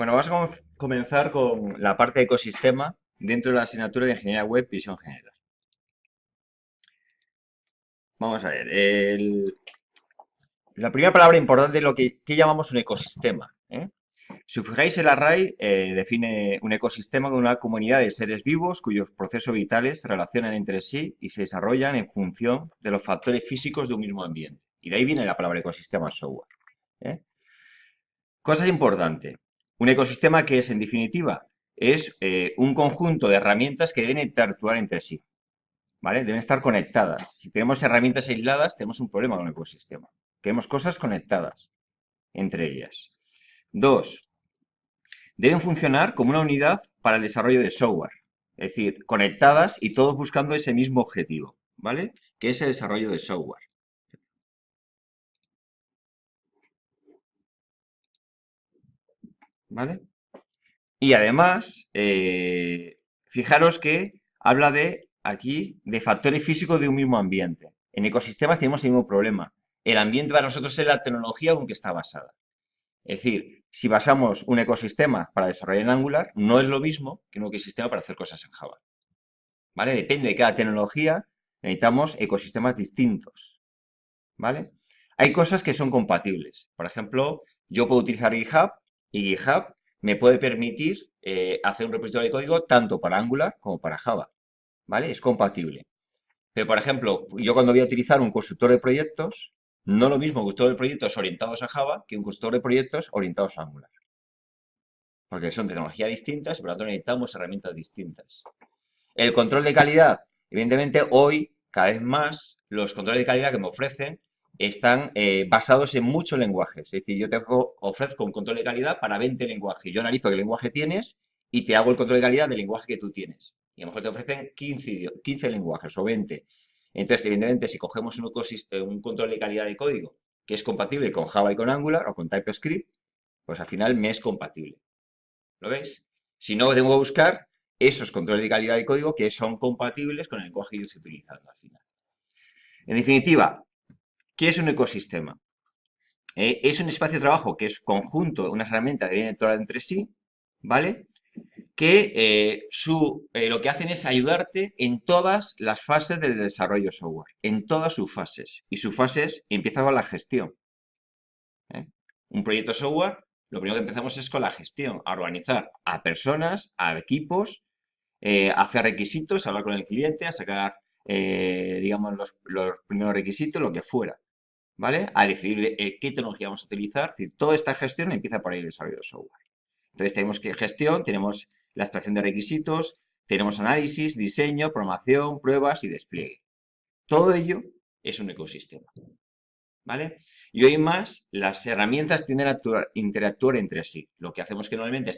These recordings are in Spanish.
Bueno, vamos a comenzar con la parte de ecosistema dentro de la asignatura de Ingeniería Web Visión General. Vamos a ver, la primera palabra importante es lo que llamamos un ecosistema, ¿eh? Si os fijáis, el array define un ecosistema con una comunidad de seres vivos cuyos procesos vitales se relacionan entre sí y se desarrollan en función de los factores físicos de un mismo ambiente. Y de ahí viene la palabra ecosistema software, ¿eh? Cosas importantes. Un ecosistema que es, en definitiva, es un conjunto de herramientas que deben interactuar entre sí, ¿vale? Deben estar conectadas. Si tenemos herramientas aisladas, tenemos un problema con el ecosistema. Queremos cosas conectadas entre ellas. Dos, deben funcionar como una unidad para el desarrollo de software, es decir, conectadas y todos buscando ese mismo objetivo, ¿vale? Que es el desarrollo de software, ¿vale? Y además, fijaros que habla de aquí de factores físicos de un mismo ambiente. En ecosistemas tenemos el mismo problema. El ambiente para nosotros es la tecnología con que está basada. Es decir, si basamos un ecosistema para desarrollar en Angular, no es lo mismo que un ecosistema para hacer cosas en Java. ¿Vale? Depende de cada tecnología, necesitamos ecosistemas distintos. ¿Vale? Hay cosas que son compatibles. Por ejemplo, yo puedo utilizar GitHub y GitHub me puede permitir hacer un repositorio de código tanto para Angular como para Java. ¿Vale? Es compatible. Pero, por ejemplo, yo cuando voy a utilizar un constructor de proyectos, no lo mismo un constructor de proyectos orientados a Java que un constructor de proyectos orientados a Angular. Porque son tecnologías distintas y por lo tanto necesitamos herramientas distintas. El control de calidad, evidentemente hoy, cada vez más, los controles de calidad que me ofrecen están basados en muchos lenguajes. Es decir, yo te ofrezco un control de calidad para 20 lenguajes. Yo analizo qué lenguaje tienes y te hago el control de calidad del lenguaje que tú tienes. Y a lo mejor te ofrecen 15 lenguajes o 20. Entonces, evidentemente, si cogemos un control de calidad de código que es compatible con Java y con Angular o con TypeScript, pues al final me es compatible. ¿Lo veis? Si no, tengo que buscar esos controles de calidad de código que son compatibles con el lenguaje que yo estoy utilizando al final. En definitiva, ¿qué es un ecosistema? Es un espacio de trabajo que es conjunto, unas herramientas que vienen todas entre sí, ¿vale? Que lo que hacen es ayudarte en todas las fases del desarrollo software, en todas sus fases. Y sus fases empieza con la gestión, ¿eh? Un proyecto software, lo primero que empezamos es con la gestión, a organizar a personas, a equipos, hacer requisitos, hablar con el cliente, a sacar, digamos, los primeros requisitos, lo que fuera, ¿vale? A decidir qué tecnología vamos a utilizar. Es decir, toda esta gestión empieza por ahí el desarrollo de software. Entonces, tenemos gestión, tenemos la extracción de requisitos, tenemos análisis, diseño, programación, pruebas y despliegue. Todo ello es un ecosistema, ¿vale? Y hoy más, las herramientas tienden a interactuar entre sí. Lo que hacemos que normalmente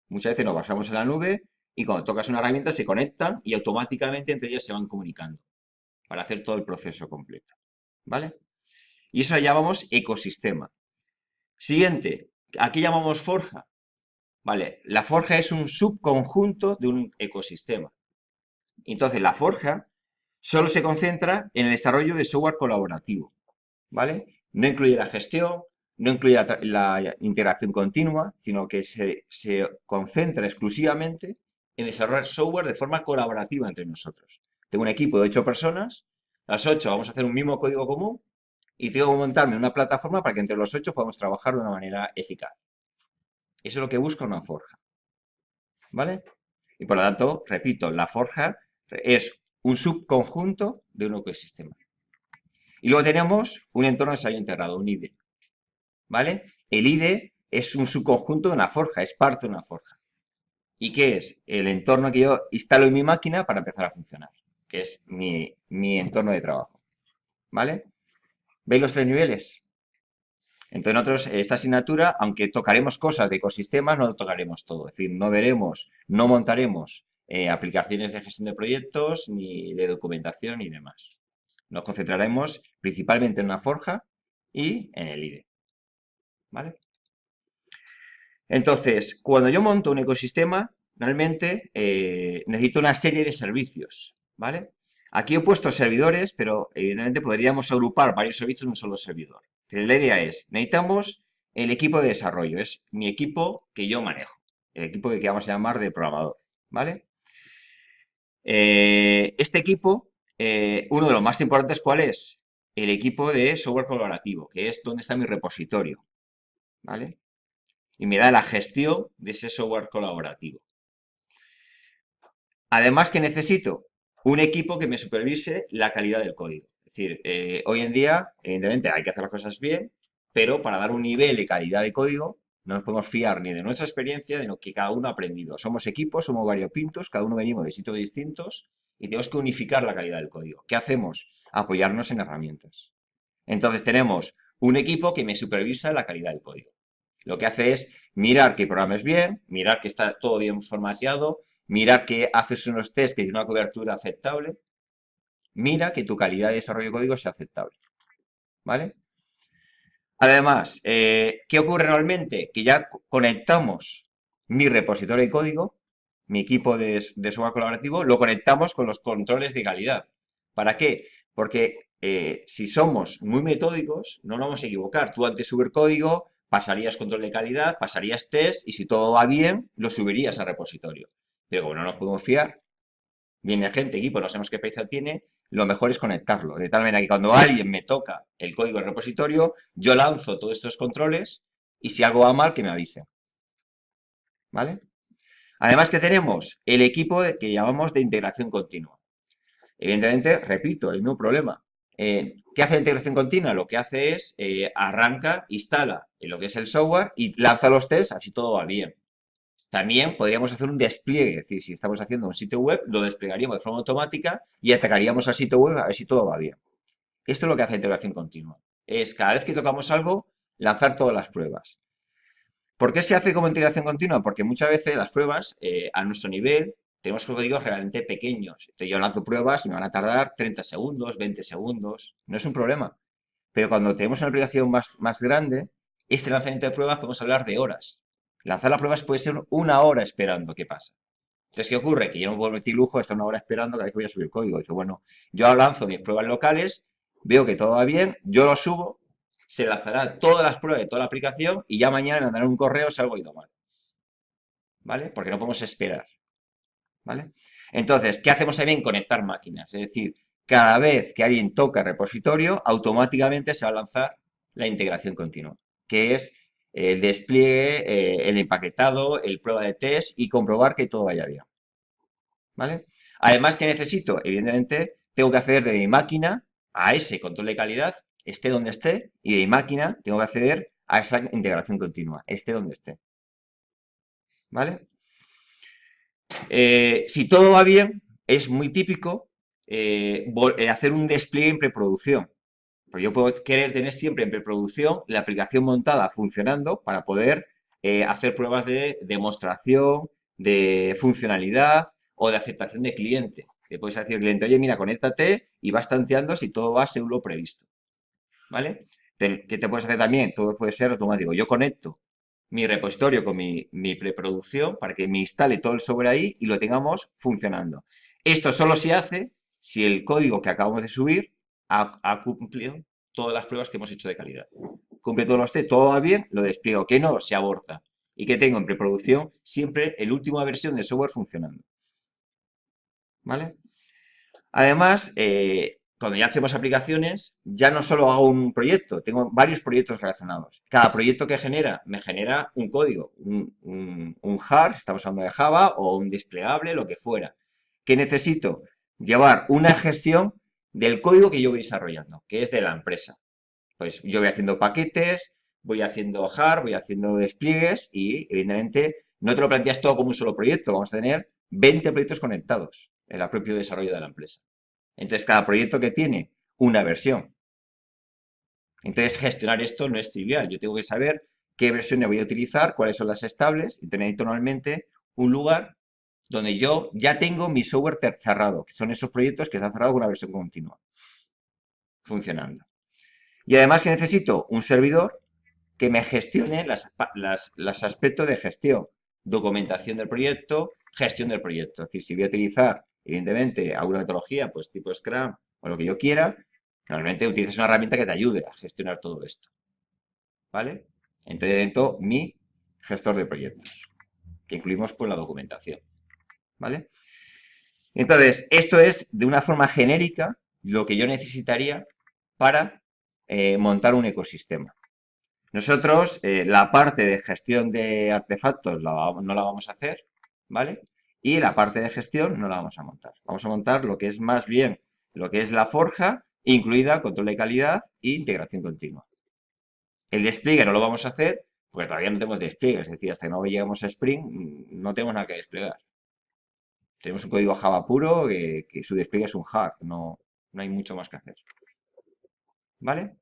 muchas veces nos basamos en la nube y cuando tocas una herramienta se conectan y automáticamente entre ellas se van comunicando para hacer todo el proceso completo, ¿vale? Y eso llamamos ecosistema. Siguiente, aquí llamamos forja, ¿vale? La forja es un subconjunto de un ecosistema. Entonces, la forja solo se concentra en el desarrollo de software colaborativo, ¿vale? No incluye la gestión, no incluye la integración continua, sino que se concentra exclusivamente en desarrollar software de forma colaborativa entre nosotros. Tengo un equipo de 8 personas, las 8 vamos a hacer un mismo código común y tengo que montarme una plataforma para que entre los 8 podamos trabajar de una manera eficaz. Eso es lo que busca una forja, ¿vale? Y por lo tanto, repito, la forja es un subconjunto de un ecosistema. Y luego tenemos un entorno de desarrollo integrado, un IDE, ¿vale? El IDE es un subconjunto de una forja, es parte de una forja. ¿Y qué es? El entorno que yo instalo en mi máquina para empezar a funcionar, que es mi entorno de trabajo, ¿vale? ¿Veis los tres niveles? Entonces nosotros, esta asignatura, aunque tocaremos cosas de ecosistemas, no tocaremos todo. Es decir, no montaremos aplicaciones de gestión de proyectos, ni de documentación, ni demás. Nos concentraremos principalmente en una forja y en el IDE, ¿vale? Entonces, cuando yo monto un ecosistema, realmente necesito una serie de servicios, ¿vale? Aquí he puesto servidores, pero evidentemente podríamos agrupar varios servicios en un solo servidor. Pero la idea es, necesitamos el equipo de desarrollo, es mi equipo que yo manejo, el equipo que vamos a llamar de programador, ¿vale? Este equipo, uno de los más importantes, ¿cuál es? El equipo de software colaborativo, que es donde está mi repositorio, ¿vale? Y me da la gestión de ese software colaborativo. Además, que necesito un equipo que me supervise la calidad del código. Es decir, hoy en día, evidentemente, hay que hacer las cosas bien, pero para dar un nivel de calidad de código, no nos podemos fiar ni de nuestra experiencia, de lo que cada uno ha aprendido. Somos equipos, somos variopintos, cada uno venimos de sitios distintos y tenemos que unificar la calidad del código. ¿Qué hacemos? Apoyarnos en herramientas. Entonces, tenemos un equipo que me supervisa la calidad del código. Lo que hace es mirar que el programa es bien, mirar que está todo bien formateado, mirar que haces unos tests que tienen una cobertura aceptable, mira que tu calidad de desarrollo de código sea aceptable, ¿vale? Además, ¿qué ocurre normalmente? Que ya conectamos mi repositorio de código, mi equipo de software colaborativo, lo conectamos con los controles de calidad. ¿Para qué? Porque si somos muy metódicos, no nos vamos a equivocar. Tú antes de subir código, pasarías control de calidad, pasarías test y si todo va bien, lo subirías al repositorio. Pero como no nos podemos fiar, viene gente, equipo, no sabemos qué precio tiene, lo mejor es conectarlo. De tal manera que cuando alguien me toca el código del repositorio, yo lanzo todos estos controles y si algo va mal, que me avise. ¿Vale? Además que tenemos el equipo que llamamos de integración continua. Evidentemente, repito, el mismo problema. ¿Qué hace la integración continua? Lo que hace es arranca, instala en lo que es el software y lanza los tests, así todo va bien. También podríamos hacer un despliegue, es decir, si estamos haciendo un sitio web, lo desplegaríamos de forma automática y atacaríamos al sitio web a ver si todo va bien. Esto es lo que hace integración continua. Es cada vez que tocamos algo, lanzar todas las pruebas. ¿Por qué se hace como integración continua? Porque muchas veces las pruebas, a nuestro nivel, tenemos códigos realmente pequeños. Entonces yo lanzo pruebas y me van a tardar 30 segundos, 20 segundos. No es un problema. Pero cuando tenemos una aplicación más grande, este lanzamiento de pruebas podemos hablar de horas. Lanzar las pruebas puede ser una hora esperando qué pasa. Entonces, ¿qué ocurre? Que yo no me puedo permitir lujo de estar una hora esperando cada vez que voy a subir código. Dice, bueno, yo lanzo mis pruebas locales, veo que todo va bien, yo lo subo, se lanzará todas las pruebas de toda la aplicación y ya mañana me mandarán un correo si algo ha ido mal. ¿Vale? Porque no podemos esperar. ¿Vale? Entonces, ¿qué hacemos también? Conectar máquinas. Es decir, cada vez que alguien toca el repositorio, automáticamente se va a lanzar la integración continua, que es el despliegue, el empaquetado, el prueba de test y comprobar que todo vaya bien. ¿Vale? Además, ¿qué necesito? Evidentemente, tengo que acceder de mi máquina a ese control de calidad, esté donde esté, y de mi máquina tengo que acceder a esa integración continua, esté donde esté. ¿Vale? Si todo va bien, es muy típico hacer un despliegue en preproducción. Pues yo puedo querer tener siempre en preproducción la aplicación montada funcionando para poder hacer pruebas de demostración, de funcionalidad o de aceptación de cliente. Le puedes decir al cliente, oye, mira, conéctate y vas tanteando si todo va según lo previsto. ¿Vale? ¿Qué te puedes hacer también? Todo puede ser automático. Yo conecto mi repositorio con mi preproducción para que me instale todo el software ahí y lo tengamos funcionando. Esto solo se hace si el código que acabamos de subir ha cumplido todas las pruebas que hemos hecho de calidad. Cumple todos los test, todo va bien, lo despliego. Que no, se aborta. Y que tengo en preproducción siempre la última versión del software funcionando. ¿Vale? Además, cuando ya hacemos aplicaciones, ya no solo hago un proyecto, tengo varios proyectos relacionados. Cada proyecto que genera, me genera un código, un jar, estamos hablando de Java, o un desplegable, lo que fuera. ¿Qué necesito? Llevar una gestión del código que yo voy desarrollando, que es de la empresa. Pues yo voy haciendo paquetes, voy haciendo jar, voy haciendo despliegues y, evidentemente, no te lo planteas todo como un solo proyecto. Vamos a tener 20 proyectos conectados en el propio desarrollo de la empresa. Entonces, cada proyecto que tiene una versión. Entonces, gestionar esto no es trivial. Yo tengo que saber qué versiones voy a utilizar, cuáles son las estables, y tener normalmente un lugar donde yo ya tengo mi software cerrado, que son esos proyectos que están cerrados con una versión continua, funcionando. Y además que necesito un servidor que me gestione los aspectos de gestión, documentación del proyecto, gestión del proyecto. Es decir, si voy a utilizar, evidentemente, alguna metodología, pues tipo Scrum o lo que yo quiera, normalmente utilizas una herramienta que te ayude a gestionar todo esto. ¿Vale? Entonces dentro mi gestor de proyectos, que incluimos pues la documentación, ¿vale? Entonces, esto es de una forma genérica lo que yo necesitaría para montar un ecosistema. Nosotros, la parte de gestión de artefactos no la vamos a hacer, ¿vale? Y la parte de gestión no la vamos a montar. Vamos a montar lo que es más bien lo que es la forja, incluida control de calidad e integración continua. El despliegue no lo vamos a hacer porque todavía no tenemos despliegue, es decir, hasta que no llegamos a Spring no tenemos nada que desplegar. Tenemos un código Java puro que su despliegue es un hack, no hay mucho más que hacer. ¿Vale?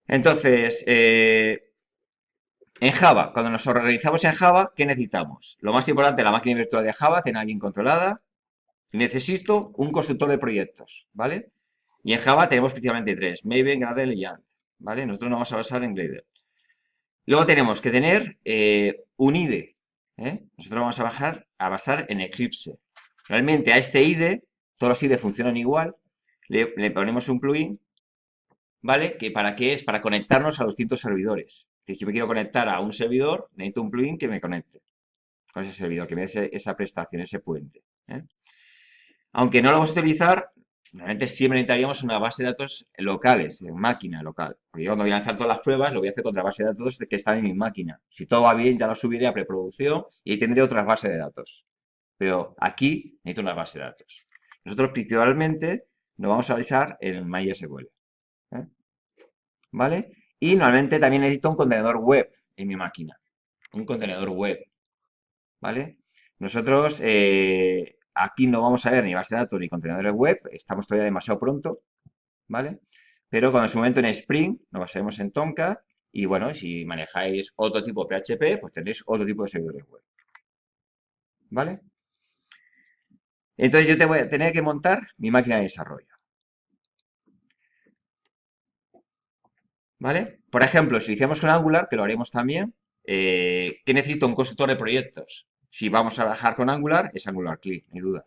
Entonces, en Java, cuando nos organizamos en Java, ¿qué necesitamos? Lo más importante, la máquina virtual de Java, tenerla bien controlada. Necesito un constructor de proyectos, ¿vale? Y en Java tenemos principalmente tres, Maven, Gradle y Ant, ¿vale? Nosotros nos vamos a basar en Gradle. Luego tenemos que tener un IDE, ¿eh? Nosotros vamos a basar en Eclipse. Realmente a este IDE, todos los IDE funcionan igual, le ponemos un plugin, ¿vale? ¿Que para qué es? Para conectarnos a los distintos servidores. Si me quiero conectar a un servidor, necesito un plugin que me conecte con ese servidor, que me dé esa prestación, ese puente, ¿eh? Aunque no lo vamos a utilizar, realmente siempre necesitaríamos una base de datos locales, en máquina local. Porque yo cuando voy a lanzar todas las pruebas, lo voy a hacer contra base de datos que están en mi máquina. Si todo va bien, ya lo subiré a preproducción y ahí tendré otras bases de datos. Pero aquí necesito una base de datos. Nosotros principalmente nos vamos a basar en MySQL, ¿eh? ¿Vale? Y normalmente también necesito un contenedor web en mi máquina. Un contenedor web, ¿vale? Nosotros aquí no vamos a ver ni base de datos ni contenedores web, estamos todavía demasiado pronto, ¿vale? Pero cuando en su momento en Spring nos basaremos en Tomcat y bueno, si manejáis otro tipo de PHP, pues tendréis otro tipo de servidores web, ¿vale? Entonces yo te voy a tener que montar mi máquina de desarrollo, ¿vale? Por ejemplo, si lo hiciéramos con Angular, que lo haremos también, ¿qué necesito? Un constructor de proyectos. Si vamos a trabajar con Angular, es Angular CLI, ni duda.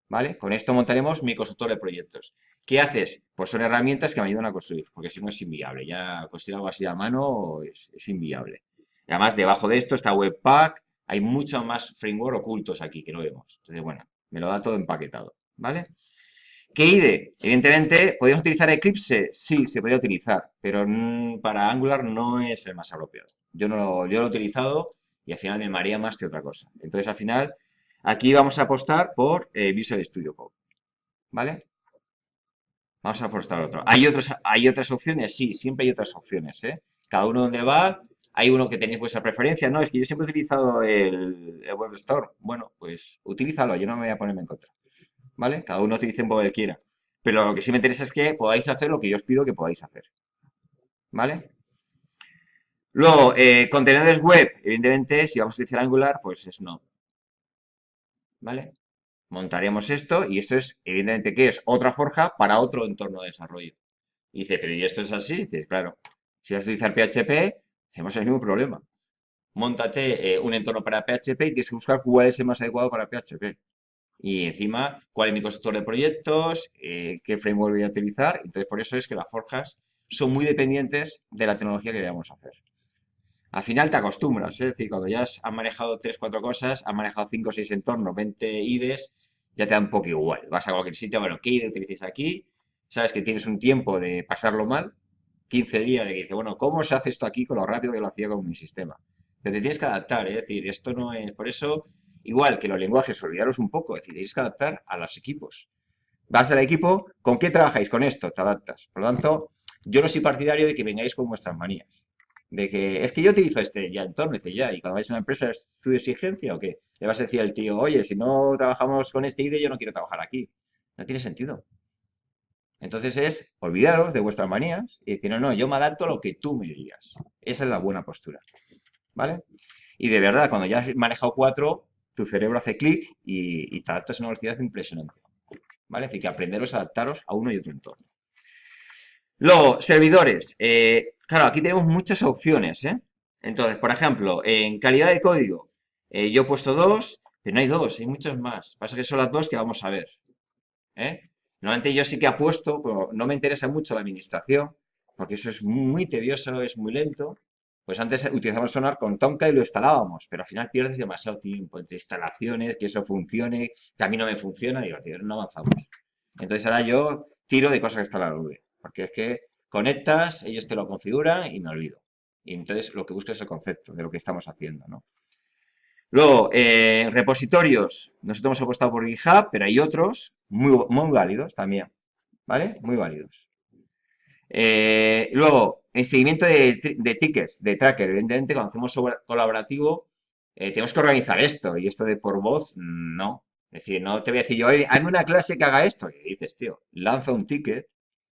¿Vale? Con esto montaremos mi constructor de proyectos. ¿Qué haces? Pues son herramientas que me ayudan a construir, porque si no es inviable. Ya construir algo así a mano es inviable. Y además, debajo de esto está Webpack, hay muchos más framework ocultos aquí que no vemos. Entonces, bueno, me lo da todo empaquetado, ¿vale? ¿Qué IDE? Evidentemente, ¿podríamos utilizar Eclipse? Sí, se podría utilizar, pero para Angular no es el más apropiado. Yo lo he utilizado y al final me marea más que otra cosa. Entonces, al final, aquí vamos a apostar por Visual Studio Code, ¿vale? Vamos a apostar otro. ¿Hay otras opciones? Sí, siempre hay otras opciones, ¿eh? Cada uno donde va, hay uno que tenéis vuestra preferencia. No, es que yo siempre he utilizado el Web Store. Bueno, pues utilízalo, yo no me voy a ponerme en contra, ¿vale? Cada uno utilice un poco que quiera. Pero lo que sí me interesa es que podáis hacer lo que yo os pido que podáis hacer, ¿vale? Luego, contenedores web, evidentemente, si vamos a utilizar Angular, pues es no, ¿vale? Montaremos esto y esto es, evidentemente, ¿qué es? Otra forja para otro entorno de desarrollo. Y dice, pero ¿y esto es así? Dices, claro, si vas a utilizar PHP, tenemos el mismo problema. Móntate un entorno para PHP y tienes que buscar cuál es el más adecuado para PHP. Y encima, cuál es mi constructor de proyectos, qué framework voy a utilizar. Entonces, por eso es que las forjas son muy dependientes de la tecnología que vayamos a hacer. Al final te acostumbras, ¿eh? Es decir, cuando ya has manejado tres, cuatro cosas, has manejado cinco o seis entornos, 20 IDEs, ya te da un poco igual. Vas a cualquier sitio, bueno, ¿qué IDE utilices aquí? Sabes que tienes un tiempo de pasarlo mal, 15 días de que dices, bueno, ¿cómo se hace esto aquí con lo rápido que lo hacía con mi sistema? Pero te tienes que adaptar, ¿eh? Es decir, esto no es, por eso, igual que los lenguajes, olvidaros un poco, es decir, tienes que adaptar a los equipos. Vas al equipo, ¿con qué trabajáis? Con esto, te adaptas. Por lo tanto, yo no soy partidario de que vengáis con vuestras manías. De que es que yo utilizo este ya entorno, dice ya, y cuando vais a una empresa es su exigencia o qué. Le vas a decir al tío, oye, si no trabajamos con este IDE, yo no quiero trabajar aquí. No tiene sentido. Entonces es olvidaros de vuestras manías y decir, no, no, yo me adapto a lo que tú me digas. Esa es la buena postura. ¿Vale? Y de verdad, cuando ya has manejado cuatro, tu cerebro hace clic y te adaptas a una velocidad impresionante. ¿Vale? Es decir, que aprenderos a adaptaros a uno y otro entorno. Luego, servidores. Claro, aquí tenemos muchas opciones, ¿eh? Entonces, por ejemplo, en calidad de código, yo he puesto dos, pero no hay dos, hay muchos más. Pasa que son las dos que vamos a ver, ¿eh? Normalmente yo sí que apuesto, pero no me interesa mucho la administración, porque eso es muy tedioso, es muy lento. Pues antes utilizamos Sonar con Tomcat y lo instalábamos, pero al final pierdes demasiado tiempo entre instalaciones, que eso funcione, que a mí no me funciona, y digo, tío, no avanzamos. Entonces ahora yo tiro de cosas que están en la nube, porque es que conectas, ellos te lo configuran y me olvido. Y entonces lo que busco es el concepto de lo que estamos haciendo, ¿no? Luego, repositorios. Nosotros hemos apostado por GitHub, pero hay otros muy válidos también, ¿vale? Muy válidos. Luego, en seguimiento de tickets, de tracker. Evidentemente, cuando hacemos colaborativo, tenemos que organizar esto. Y esto de por voz, no. Es decir, no te voy a decir yo, oye, hazme una clase que haga esto. Y dices, tío, lanza un ticket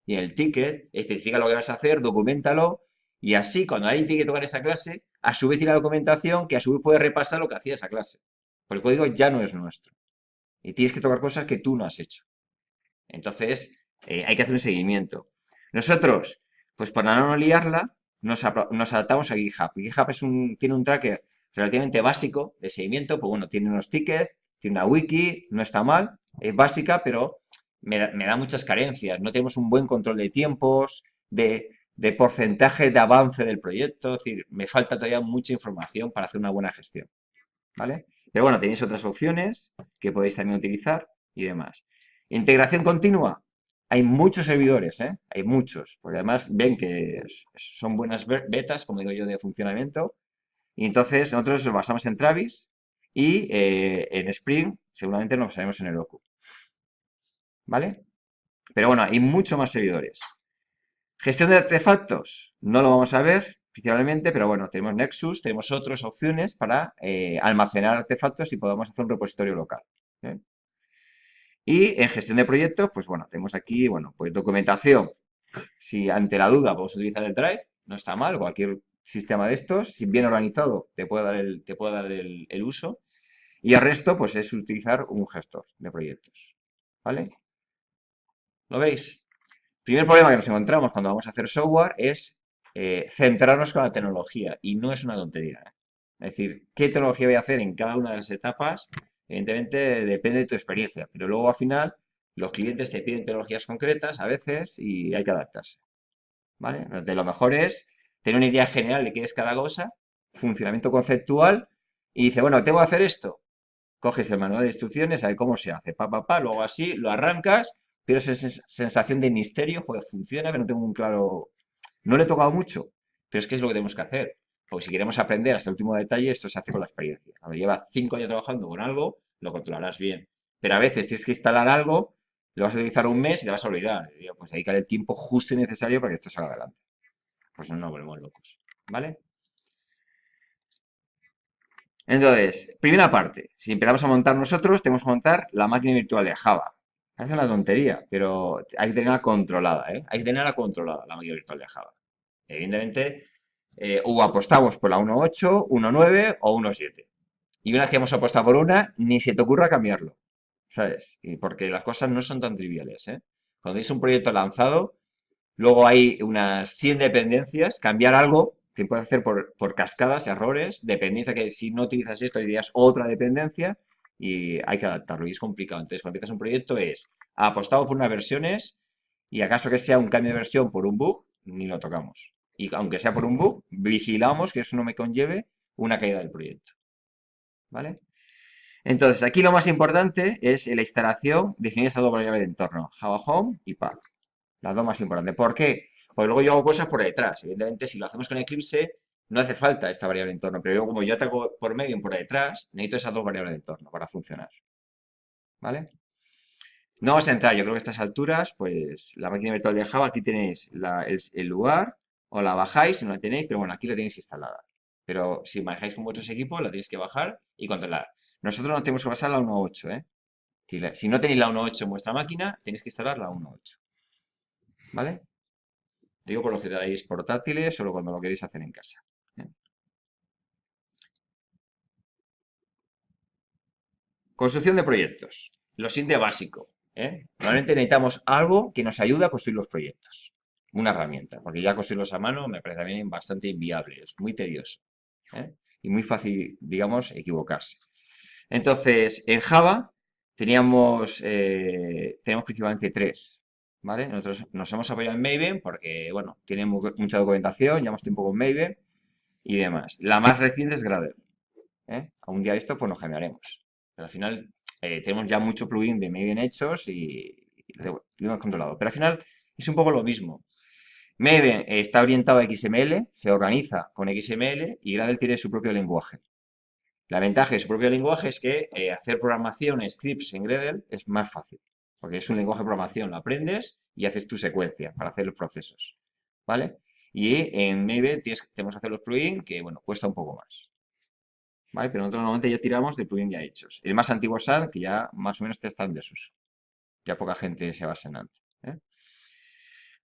y en el ticket especifica lo que vas a hacer, documentalo. Y así, cuando alguien tiene que tocar esa clase, a su vez tiene la documentación que a su vez puede repasar lo que hacía esa clase. Porque el código ya no es nuestro. Y tienes que tocar cosas que tú no has hecho. Entonces, hay que hacer un seguimiento. Nosotros, pues para no liarla, nos adaptamos a GitHub. GitHub tiene un tracker relativamente básico de seguimiento, pues bueno, tiene unos tickets, tiene una wiki, no está mal, es básica, pero me da muchas carencias. No tenemos un buen control de tiempos, de porcentaje de avance del proyecto, es decir, me falta todavía mucha información para hacer una buena gestión, ¿vale? Pero bueno, tenéis otras opciones que podéis también utilizar y demás. Integración continua. Hay muchos servidores, ¿eh? Hay muchos, porque además ven que son buenas betas, como digo yo, de funcionamiento. Y entonces nosotros nos basamos en Travis y en Spring seguramente nos basaremos en Heroku, ¿vale? Pero bueno, hay muchos más servidores. Gestión de artefactos, no lo vamos a ver principalmente, pero bueno, tenemos Nexus, tenemos otras opciones para almacenar artefactos y podemos hacer un repositorio local, ¿eh? Y en gestión de proyectos, pues bueno, tenemos aquí, bueno, pues documentación. Si ante la duda podemos utilizar el Drive, no está mal, cualquier sistema de estos, si bien organizado, te puede dar el uso. Y el resto, pues es utilizar un gestor de proyectos, ¿vale? ¿Lo veis? Primer problema que nos encontramos cuando vamos a hacer software es centrarnos con la tecnología y no es una tontería, ¿eh? Es decir, ¿qué tecnología voy a hacer en cada una de las etapas? Evidentemente depende de tu experiencia, pero luego al final los clientes te piden tecnologías concretas a veces y hay que adaptarse, ¿vale? De lo mejor es tener una idea general de qué es cada cosa, funcionamiento conceptual y dice, bueno, tengo que hacer esto. Coges el manual de instrucciones, a ver cómo se hace, luego así, lo arrancas, pero esa sensación de misterio, pues funciona, pero no tengo un claro. No le he tocado mucho, pero es que es lo que tenemos que hacer. Porque si queremos aprender hasta el último detalle, esto se hace con la experiencia. Cuando llevas 5 años trabajando con algo, lo controlarás bien. Pero a veces tienes que instalar algo, lo vas a utilizar un mes y te vas a olvidar. Y digo, pues dedicar el tiempo justo y necesario para que esto salga adelante. Pues no nos volvemos locos. ¿Vale? Entonces, primera parte, si empezamos a montar nosotros, tenemos que montar la máquina virtual de Java. Parece una tontería, pero hay que tenerla controlada, ¿eh? Hay que tenerla controlada, la máquina virtual de Java. Evidentemente, o apostamos por la 1.8, 1.9 o 1.7. Y una vez que hemos apostado por una, ni se te ocurra cambiarlo, ¿sabes? Y porque las cosas no son tan triviales, ¿eh? Cuando tienes un proyecto lanzado, luego hay unas 100 dependencias, cambiar algo que puedes hacer por cascadas, errores, dependencia que si no utilizas esto, dirías otra dependencia y hay que adaptarlo y es complicado. Entonces, cuando empiezas un proyecto es apostado por unas versiones y acaso que sea un cambio de versión por un bug, ni lo tocamos. Y aunque sea por un bug, vigilamos que eso no me conlleve una caída del proyecto, ¿vale? Entonces, aquí lo más importante es en la instalación definir estas dos variables de entorno, Java Home y Path. Las dos más importantes. ¿Por qué? Porque luego yo hago cosas por detrás. Evidentemente, si lo hacemos con Eclipse, no hace falta esta variable de entorno. Pero yo, como yo ataco por medio y por detrás, necesito esas dos variables de entorno para funcionar. ¿Vale? No vamos a entrar, yo creo que a estas alturas, pues la máquina virtual de Java, aquí tenéis el lugar, o la bajáis si no la tenéis, pero bueno, aquí la tenéis instalada. Pero si manejáis con vuestros equipos, la tenéis que bajar y controlar. Nosotros no tenemos que pasar la 1.8, ¿eh? Si no tenéis la 1.8 en vuestra máquina, tenéis que instalar la 1.8. ¿Vale? Digo por lo que tenéis portátiles o cuando lo queréis hacer en casa, ¿eh? Construcción de proyectos. Lo siguiente básico, ¿eh? Normalmente necesitamos algo que nos ayude a construir los proyectos. Una herramienta, porque ya construirlos a mano me parece también bastante inviable, es muy tedioso, ¿eh? Y muy fácil, digamos, equivocarse. Entonces, en Java tenemos principalmente tres. ¿vale? Nosotros nos hemos apoyado en Maven porque, bueno, tiene mucha documentación, llevamos tiempo con Maven y demás. La más reciente es Gradle, ¿eh? A un día de esto, pues nos cambiaremos. Pero al final tenemos ya mucho plugin de Maven hechos y lo tenemos controlado. Pero al final es un poco lo mismo. Maven está orientado a XML, se organiza con XML y Gradle tiene su propio lenguaje. La ventaja de su propio lenguaje es que hacer programación, scripts en Gradle es más fácil, porque es un lenguaje de programación, lo aprendes y haces tu secuencia para hacer los procesos, ¿vale? Y en Maven tenemos que hacer los plugins que, bueno, cuesta un poco más, ¿vale? Pero nosotros normalmente ya tiramos de plugins ya hechos. El más antiguo es SAD, que ya más o menos está en desuso. Ya poca gente se basa en ANT, ¿eh?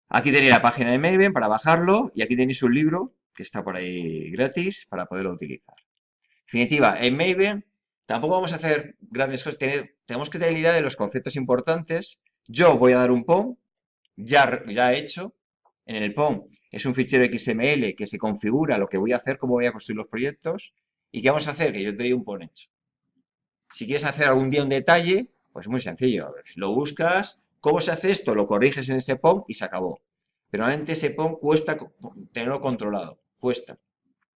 Aquí tenéis la página de Maven para bajarlo y aquí tenéis un libro que está por ahí gratis para poderlo utilizar. En definitiva, en Maven tampoco vamos a hacer grandes cosas. Tenemos que tener la idea de los conceptos importantes. Yo voy a dar un POM ya hecho. En el POM es un fichero XML que se configura lo que voy a hacer, cómo voy a construir los proyectos. ¿Y qué vamos a hacer? Que yo te doy un POM hecho. Si quieres hacer algún día un detalle, pues muy sencillo. Lo buscas, ¿cómo se hace esto? Lo corriges en ese POM y se acabó. Pero normalmente ese POM cuesta tenerlo controlado. Cuesta.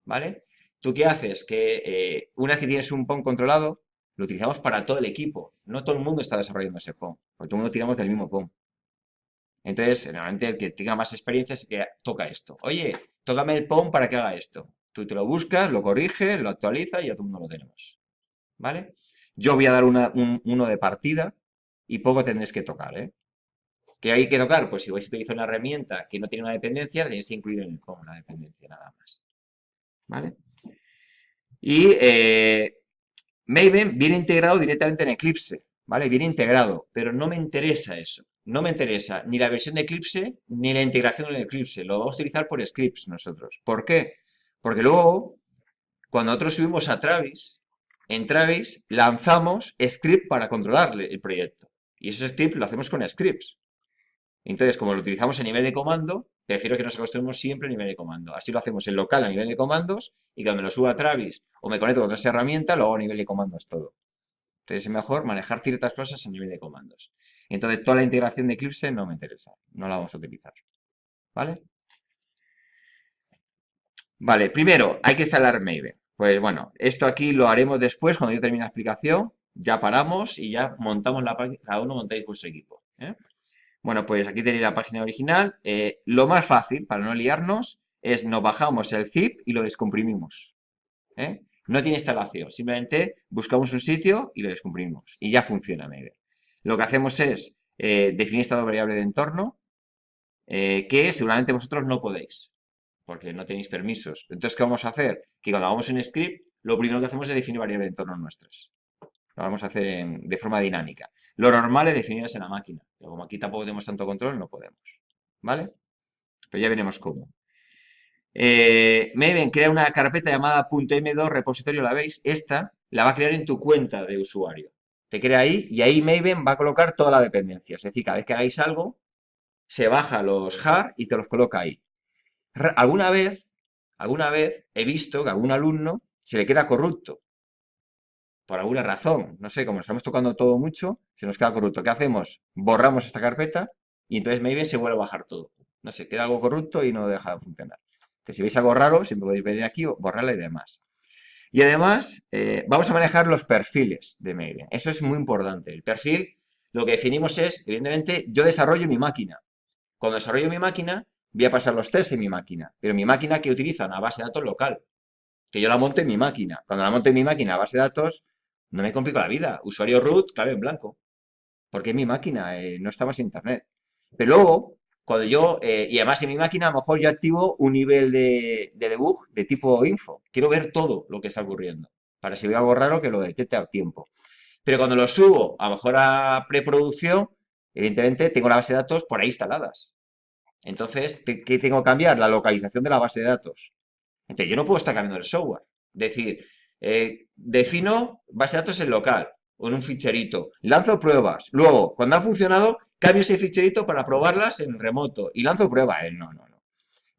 ¿Vale? ¿Tú qué haces? Que una vez que tienes un POM controlado, lo utilizamos para todo el equipo. No todo el mundo está desarrollando ese POM, porque todo el mundo tiramos del mismo POM. Entonces, normalmente el que tenga más experiencia es el que toca esto. Oye, tócame el POM para que haga esto. Tú te lo buscas, lo corriges, lo actualizas y ya todo el mundo lo tenemos. ¿Vale? Yo voy a dar uno de partida y poco tendréis que tocar, ¿eh? ¿Qué hay que tocar? Pues si vais a utilizar una herramienta que no tiene una dependencia, tenéis que incluir en el POM una dependencia nada más. ¿Vale? Y Maven viene integrado directamente en Eclipse, ¿vale? Viene integrado, pero no me interesa eso. No me interesa ni la versión de Eclipse ni la integración en Eclipse. Lo vamos a utilizar por scripts nosotros. ¿Por qué? Porque luego, cuando nosotros subimos a Travis, en Travis lanzamos script para controlarle el proyecto. Y ese script lo hacemos con scripts. Entonces, como lo utilizamos a nivel de comando, prefiero que nos acostumbremos siempre a nivel de comando. Así lo hacemos en local a nivel de comandos y cuando me lo subo a Travis o me conecto con otra herramienta, lo hago a nivel de comandos todo. Entonces es mejor manejar ciertas cosas a nivel de comandos. Entonces toda la integración de Eclipse no me interesa, no la vamos a utilizar. ¿Vale? Vale, primero hay que instalar Maven. Pues bueno, esto aquí lo haremos después cuando yo termine la explicación. Ya paramos y ya montamos la página, cada uno montáis vuestro equipo, ¿eh? Bueno, pues aquí tenéis la página original. Lo más fácil, para no liarnos, es nos bajamos el zip y lo descomprimimos, ¿eh? No tiene instalación, simplemente buscamos un sitio y lo descomprimimos. Y ya funciona Maven. Lo que hacemos es definir estado variable de entorno, que seguramente vosotros no podéis, porque no tenéis permisos. Entonces, ¿qué vamos a hacer? Que cuando hagamos un script, lo primero que hacemos es definir variables de entorno nuestras. Lo vamos a hacer de forma dinámica. Lo normal es definirlas en la máquina. Pero como aquí tampoco tenemos tanto control, no podemos. ¿Vale? Pero ya veremos cómo. Maven crea una carpeta llamada .m2 repositorio, ¿la veis? Esta la va a crear en tu cuenta de usuario. Te crea ahí y ahí Maven va a colocar toda la dependencia. Es decir, cada vez que hagáis algo, se baja los jar y te los coloca ahí. Alguna vez he visto que a algún alumno se le queda corrupto por alguna razón, no sé, como estamos tocando todo mucho, se nos queda corrupto. ¿Qué hacemos? Borramos esta carpeta y entonces Maven se vuelve a bajar todo. No sé, queda algo corrupto y no deja de funcionar. Entonces, si veis algo raro, siempre podéis venir aquí, borrarla y demás. Y además, vamos a manejar los perfiles de Maven. Eso es muy importante. El perfil, lo que definimos es, evidentemente, yo desarrollo mi máquina. Cuando desarrollo mi máquina, voy a pasar los tests en mi máquina. Pero mi máquina que utiliza una base de datos local, que yo la monte en mi máquina. Cuando la monte en mi máquina, base de datos, no me complico la vida. Usuario root, clave en blanco. Porque es mi máquina, no está más en internet. Pero luego, cuando yo, y además en mi máquina, a lo mejor yo activo un nivel de debug de tipo info. Quiero ver todo lo que está ocurriendo. Para si veo algo raro, que lo detecte a tiempo. Pero cuando lo subo, a lo mejor a preproducción, evidentemente tengo la base de datos por ahí instaladas. Entonces, ¿qué tengo que cambiar? La localización de la base de datos. Entonces, yo no puedo estar cambiando el software. Es decir, defino base de datos en local o en un ficherito, lanzo pruebas. Luego, cuando ha funcionado, cambio ese ficherito para probarlas en remoto y lanzo pruebas. No, no, no.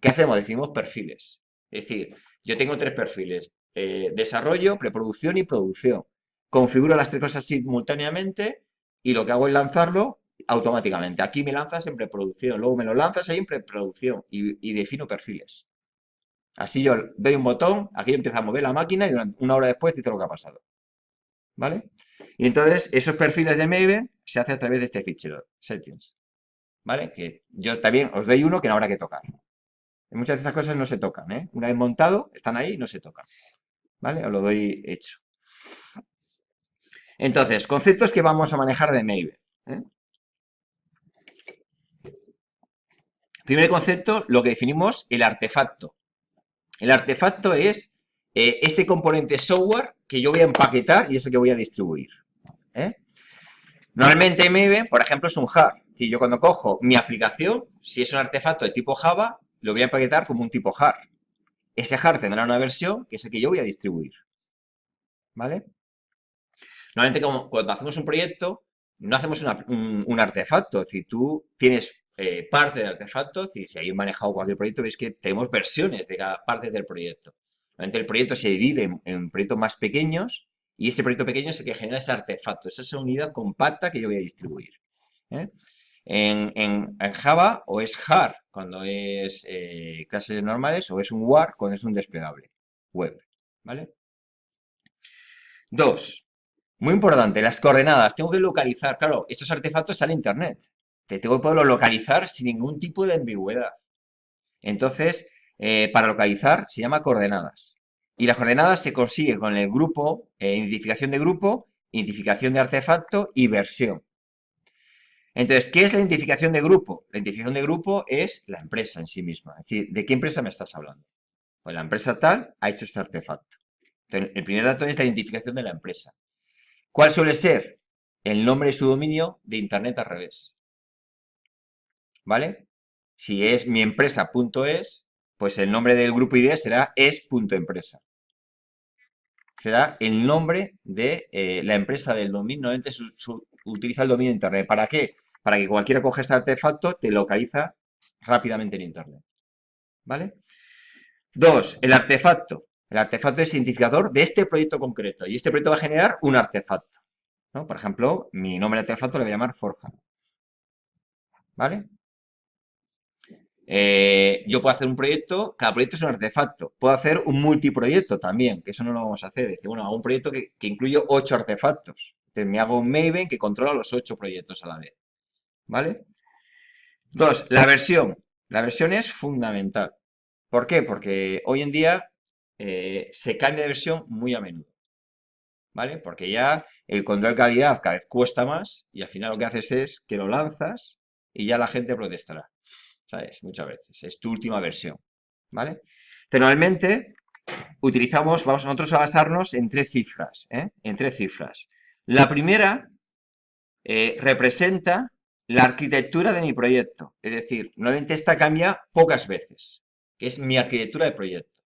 ¿Qué hacemos? Definimos perfiles. Es decir, yo tengo tres perfiles: desarrollo, preproducción y producción. Configuro las tres cosas simultáneamente y lo que hago es lanzarlo automáticamente. Aquí me lanzas en preproducción, luego me lo lanzas ahí en preproducción y defino perfiles. Así yo doy un botón, aquí empieza a mover la máquina y durante una hora después dice lo que ha pasado. ¿Vale? Y entonces esos perfiles de Maven se hace a través de este fichero, settings. ¿Vale? Que yo también os doy uno que no habrá que tocar. Muchas de esas cosas no se tocan, ¿eh? Una vez montado, están ahí y no se tocan. ¿Vale? Os lo doy hecho. Entonces, conceptos que vamos a manejar de Maven. ¿Eh? Primer concepto, lo que definimos, el artefacto. El artefacto es ese componente software que yo voy a empaquetar y ese que voy a distribuir. ¿Eh? Normalmente Maven, por ejemplo, es un jar. Si yo cuando cojo mi aplicación, si es un artefacto de tipo Java, lo voy a empaquetar como un tipo jar. Ese jar tendrá una versión que es el que yo voy a distribuir. ¿Vale? Normalmente cuando hacemos un proyecto, no hacemos un artefacto. Si tú tienes parte del artefacto, si habéis manejado cualquier proyecto, veis que tenemos versiones de cada parte del proyecto. Normalmente el proyecto se divide en proyectos más pequeños y ese proyecto pequeño es el que genera ese artefacto, esa unidad compacta que yo voy a distribuir. ¿Eh? En Java o es jar cuando es clases normales o es un war cuando es un desplegable web. ¿Vale? Dos, muy importante, las coordenadas. Tengo que localizar, claro, estos artefactos están en Internet. Tengo que poderlos localizar sin ningún tipo de ambigüedad. Entonces, para localizar se llama coordenadas. Y las coordenadas se consigue con el grupo, identificación de grupo, identificación de artefacto y versión. Entonces, ¿qué es la identificación de grupo? La identificación de grupo es la empresa en sí misma. Es decir, ¿de qué empresa me estás hablando? Pues la empresa tal ha hecho este artefacto. Entonces, el primer dato es la identificación de la empresa. ¿Cuál suele ser? El nombre de su dominio de Internet al revés. ¿Vale? Si es miempresa.es, pues el nombre del grupo ID será es.empresa. Será el nombre de la empresa del dominio. Normalmente utiliza el dominio de Internet. ¿Para qué? Para que cualquiera coja este artefacto, te localiza rápidamente en Internet. ¿Vale? Dos, el artefacto. El artefacto es identificador de este proyecto concreto. Y este proyecto va a generar un artefacto. ¿No? Por ejemplo, mi nombre de artefacto le voy a llamar Forja. ¿Vale? Yo puedo hacer un proyecto, cada proyecto es un artefacto. Puedo hacer un multiproyecto también, que eso no lo vamos a hacer. Es decir, bueno, hago un proyecto que incluye 8 artefactos. Entonces me hago un Maven que controla los 8 proyectos a la vez. ¿Vale? Dos, la versión. La versión es fundamental. ¿Por qué? Porque hoy en día se cambia de versión muy a menudo. ¿Vale? Porque ya el control de calidad cada vez cuesta más y al final lo que haces es que lo lanzas y ya la gente protestará. ¿Sabes? Muchas veces. Es tu última versión. ¿Vale? Normalmente vamos nosotros a basarnos en 3 cifras. En 3 cifras. La primera representa la arquitectura de mi proyecto. Es decir, normalmente esta cambia pocas veces, que es mi arquitectura de proyecto.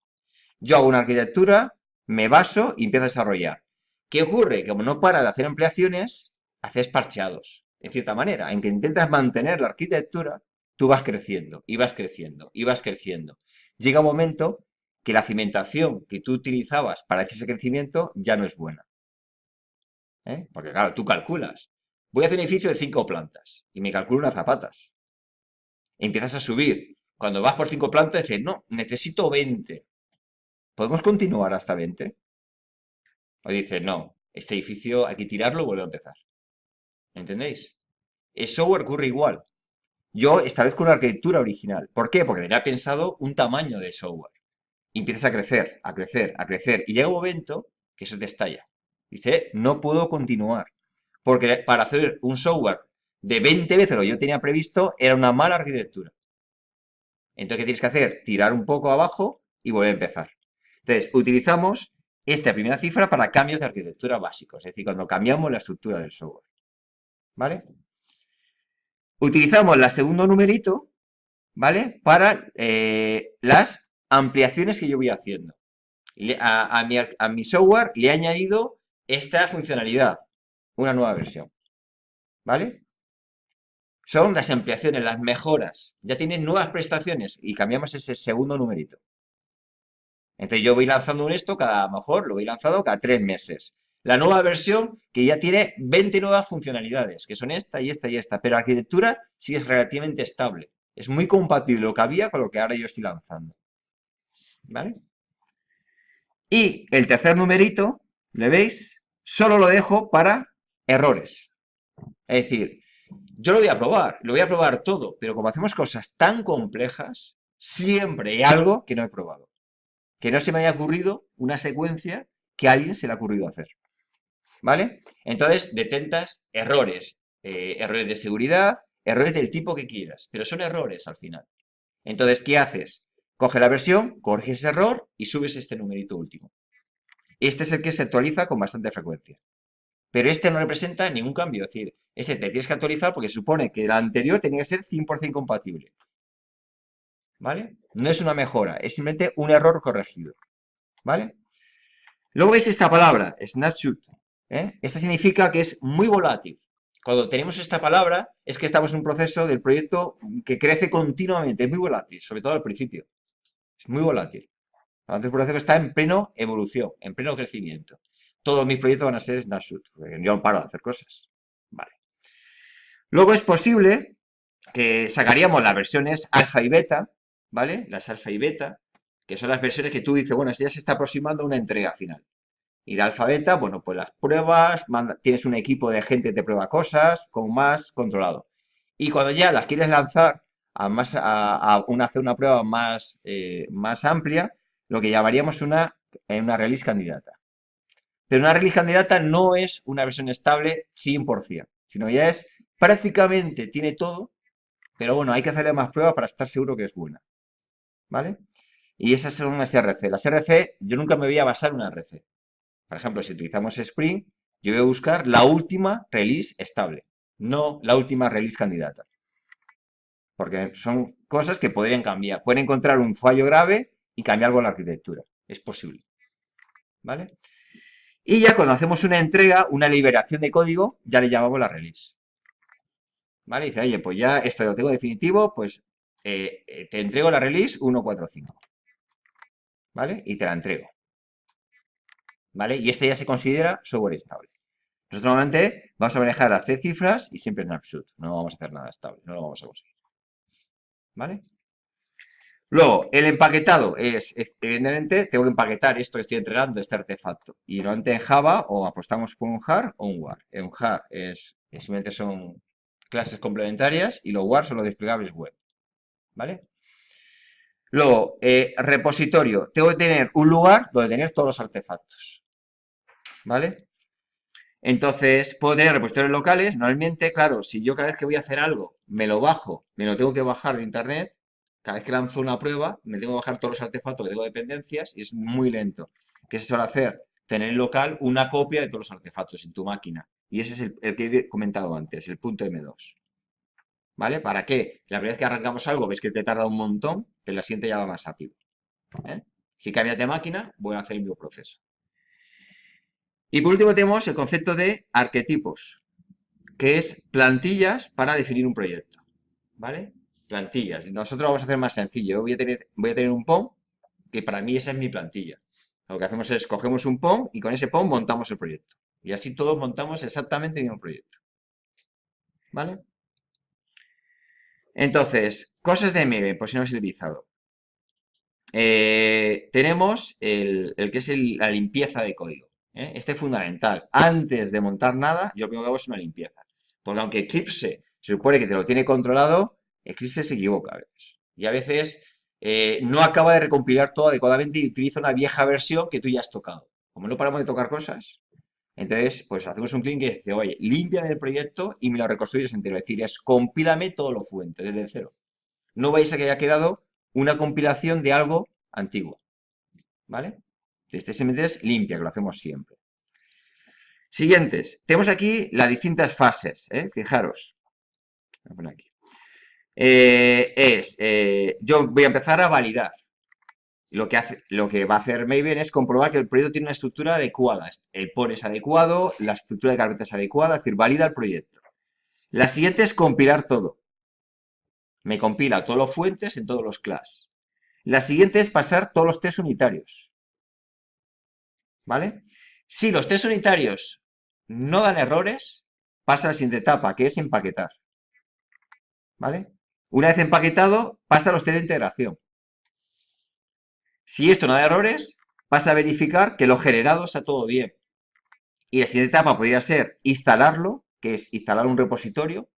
Yo hago una arquitectura, me baso y empiezo a desarrollar. ¿Qué ocurre? Que como no para de hacer ampliaciones, haces parcheados. En cierta manera, en que intentas mantener la arquitectura, tú vas creciendo, y vas creciendo, y vas creciendo. Llega un momento que la cimentación que tú utilizabas para ese crecimiento ya no es buena. Porque claro, tú calculas. Voy a hacer un edificio de 5 plantas y me calculo unas zapatas. Empiezas a subir. Cuando vas por 5 plantas, dices, no, necesito 20. ¿Podemos continuar hasta 20? O dices, no, este edificio hay que tirarlo y volver a empezar. ¿Entendéis? El software ocurre igual. Yo establezco una arquitectura original. ¿Por qué? Porque tenía pensado un tamaño de software. Y empiezas a crecer, a crecer, a crecer. Y llega un momento que eso te estalla. Dice, no puedo continuar. Porque para hacer un software de 20 veces lo que yo tenía previsto era una mala arquitectura. Entonces, ¿qué tienes que hacer? Tirar un poco abajo y volver a empezar. Entonces, utilizamos esta primera cifra para cambios de arquitectura básicos, es decir, cuando cambiamos la estructura del software. ¿Vale? Utilizamos el segundo numerito, ¿vale? Para las ampliaciones que yo voy haciendo. A mi software le he añadido esta funcionalidad, una nueva versión. ¿Vale? Son las ampliaciones, las mejoras. Ya tienen nuevas prestaciones y cambiamos ese segundo numerito. Entonces yo voy lanzando esto a lo mejor lo voy lanzando cada 3 meses. la nueva versión que ya tiene 20 nuevas funcionalidades, que son esta y esta y esta, pero la arquitectura sí es relativamente estable. Es muy compatible lo que había con lo que ahora yo estoy lanzando. ¿Vale? Y el tercer numerito, ¿le veis? Solo lo dejo para errores. Es decir, yo lo voy a probar todo, pero como hacemos cosas tan complejas, siempre hay algo que no he probado. Que no se me haya ocurrido una secuencia que a alguien se le ha ocurrido hacer. ¿Vale? Entonces, detentas errores. Errores de seguridad, errores del tipo que quieras, pero son errores al final. Entonces, ¿qué haces? Coge la versión, corriges ese error y subes este numerito último. Este es el que se actualiza con bastante frecuencia. Pero este no representa ningún cambio. Es decir, este te tienes que actualizar porque se supone que el anterior tenía que ser 100% compatible. ¿Vale? No es una mejora, es simplemente un error corregido. ¿Vale? Luego veis esta palabra, snapshot. Esta significa que es muy volátil. Cuando tenemos esta palabra es que estamos en un proceso del proyecto que crece continuamente, es muy volátil, sobre todo al principio. Es muy volátil. Antes el proceso está en pleno evolución, en pleno crecimiento. Todos mis proyectos van a ser snapshot, porque yo no paro de hacer cosas. Vale. Luego es posible que sacaríamos las versiones alfa y beta, ¿vale? Las alfa y beta, que son las versiones que tú dices, bueno, ya se está aproximando a una entrega final. Y la alfa beta, bueno, pues las pruebas, tienes un equipo de gente que te prueba cosas, con más controlado. Y cuando ya las quieres lanzar hacer una prueba más amplia, lo que llamaríamos una release candidata. Pero una release candidata no es una versión estable 100%, sino ya es prácticamente, tiene todo, pero bueno, hay que hacerle más pruebas para estar seguro que es buena. ¿Vale? Y esas son las RC. Las RC, yo nunca me voy a basar en una RC. Por ejemplo, si utilizamos Spring, yo voy a buscar la última release estable, no la última release candidata. Porque son cosas que podrían cambiar. Pueden encontrar un fallo grave y cambiar algo en la arquitectura. Es posible. ¿Vale? Y ya cuando hacemos una entrega, una liberación de código, ya le llamamos la release. ¿Vale? Y dice, oye, pues ya esto lo tengo definitivo, pues te entrego la release 1.4.5. ¿Vale? Y te la entrego. ¿Vale? Y este ya se considera software estable. Nosotros normalmente vamos a manejar las 3 cifras y siempre en absoluto. No vamos a hacer nada estable, no lo vamos a conseguir. ¿Vale? Luego, el empaquetado evidentemente, tengo que empaquetar esto que estoy entregando, este artefacto. Y normalmente en Java o apostamos por un jar o un war. Un jar simplemente son clases complementarias y los war son los desplegables web. ¿Vale? Luego, repositorio. Tengo que tener un lugar donde tener todos los artefactos. ¿Vale? Entonces, puedo tener repositorios locales. Normalmente, claro, si yo cada vez que voy a hacer algo me lo bajo, me lo tengo que bajar de internet, cada vez que lanzo una prueba, me tengo que bajar todos los artefactos que tengo dependencias y es muy lento. ¿Qué se suele hacer? Tener en local una copia de todos los artefactos en tu máquina. Y ese es el que he comentado antes, el punto M2. ¿Vale? ¿Para qué? La primera vez que arrancamos algo, ves que te tarda un montón, pero la siguiente ya va más rápido. ¿Eh? Si cambias de máquina, voy a hacer el mismo proceso. Y por último tenemos el concepto de arquetipos, que es plantillas para definir un proyecto. ¿Vale? Plantillas. Nosotros vamos a hacer más sencillo. Yo voy a tener un POM, que para mí esa es mi plantilla. Lo que hacemos es cogemos un POM y con ese POM montamos el proyecto. Y así todos montamos exactamente el mismo proyecto. ¿Vale? Entonces, cosas de Maven, por si no habéis utilizado. Tenemos el que es la limpieza de código. Este es fundamental. Antes de montar nada, yo lo primero que hago es una limpieza. Porque aunque Eclipse se supone que te lo tiene controlado, Eclipse se equivoca a veces. Y a veces no acaba de recompilar todo adecuadamente y utiliza una vieja versión que tú ya has tocado. Como no paramos de tocar cosas, entonces pues hacemos un clean que dice, oye, límpiame el proyecto y me lo reconstruyes entero. Es decir, compílame todo lo fuente desde cero. No vais a que haya quedado una compilación de algo antiguo. ¿Vale? Este simplemente es limpia, que lo hacemos siempre. Siguientes. Tenemos aquí las distintas fases. Fijaros. Voy a poner aquí. Yo voy a empezar a validar. Lo que va a hacer Maven es comprobar que el proyecto tiene una estructura adecuada. El POR es adecuado, la estructura de carpeta es adecuada, es decir, valida el proyecto. La siguiente es compilar todo. Me compila todos los fuentes en todos los class. La siguiente es pasar todos los test unitarios. ¿Vale? Si los test unitarios no dan errores, pasa a la siguiente etapa, que es empaquetar. ¿Vale? Una vez empaquetado, pasa a los test de integración. Si esto no da errores, pasa a verificar que lo generado está todo bien. Y la siguiente etapa podría ser instalarlo, que es instalar un repositorio.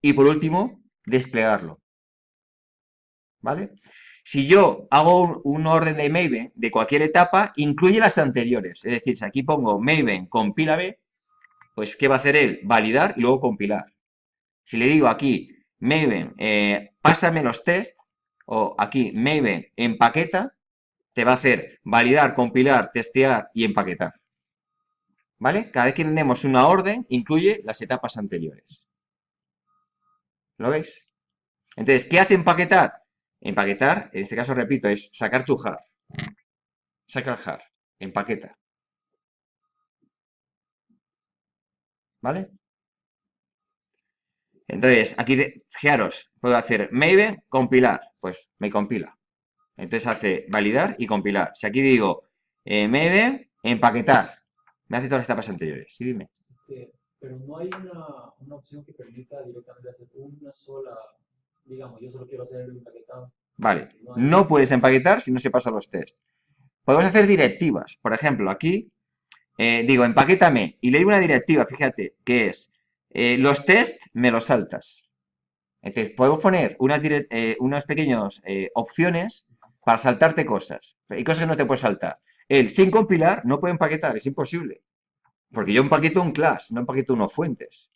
Y por último, desplegarlo. ¿Vale? Si yo hago un orden de Maven de cualquier etapa, incluye las anteriores. Es decir, si aquí pongo Maven compila B, pues ¿qué va a hacer él? Validar y luego compilar. Si le digo aquí Maven, pásame los tests, o aquí Maven empaqueta, te va a hacer validar, compilar, testear y empaquetar. ¿Vale? Cada vez que vendemos una orden, incluye las etapas anteriores. ¿Lo veis? Entonces, ¿qué hace empaquetar? Empaquetar, en este caso, repito, es sacar tu jar. Saca el jar. Empaqueta. ¿Vale? Entonces, aquí, fijaros, puedo hacer Maven, compilar. Pues me compila. Entonces hace validar y compilar. Si aquí digo Maven, empaquetar, me hace todas las etapas anteriores. Sí, dime. Pero no hay una opción que permita directamente hacer una sola, digamos, yo solo quiero hacer el empaquetado. Vale. No hay. No puedes empaquetar si no se pasan los tests. Podemos hacer directivas. Por ejemplo, aquí digo, empaquétame. Y le digo una directiva, fíjate, que es los test me los saltas. Entonces, podemos poner unas pequeñas opciones para saltarte cosas. Hay cosas que no te puedes saltar. El sin compilar no puede empaquetar, es imposible. Porque yo empaqueto un class, no empaqueto unos fuentes.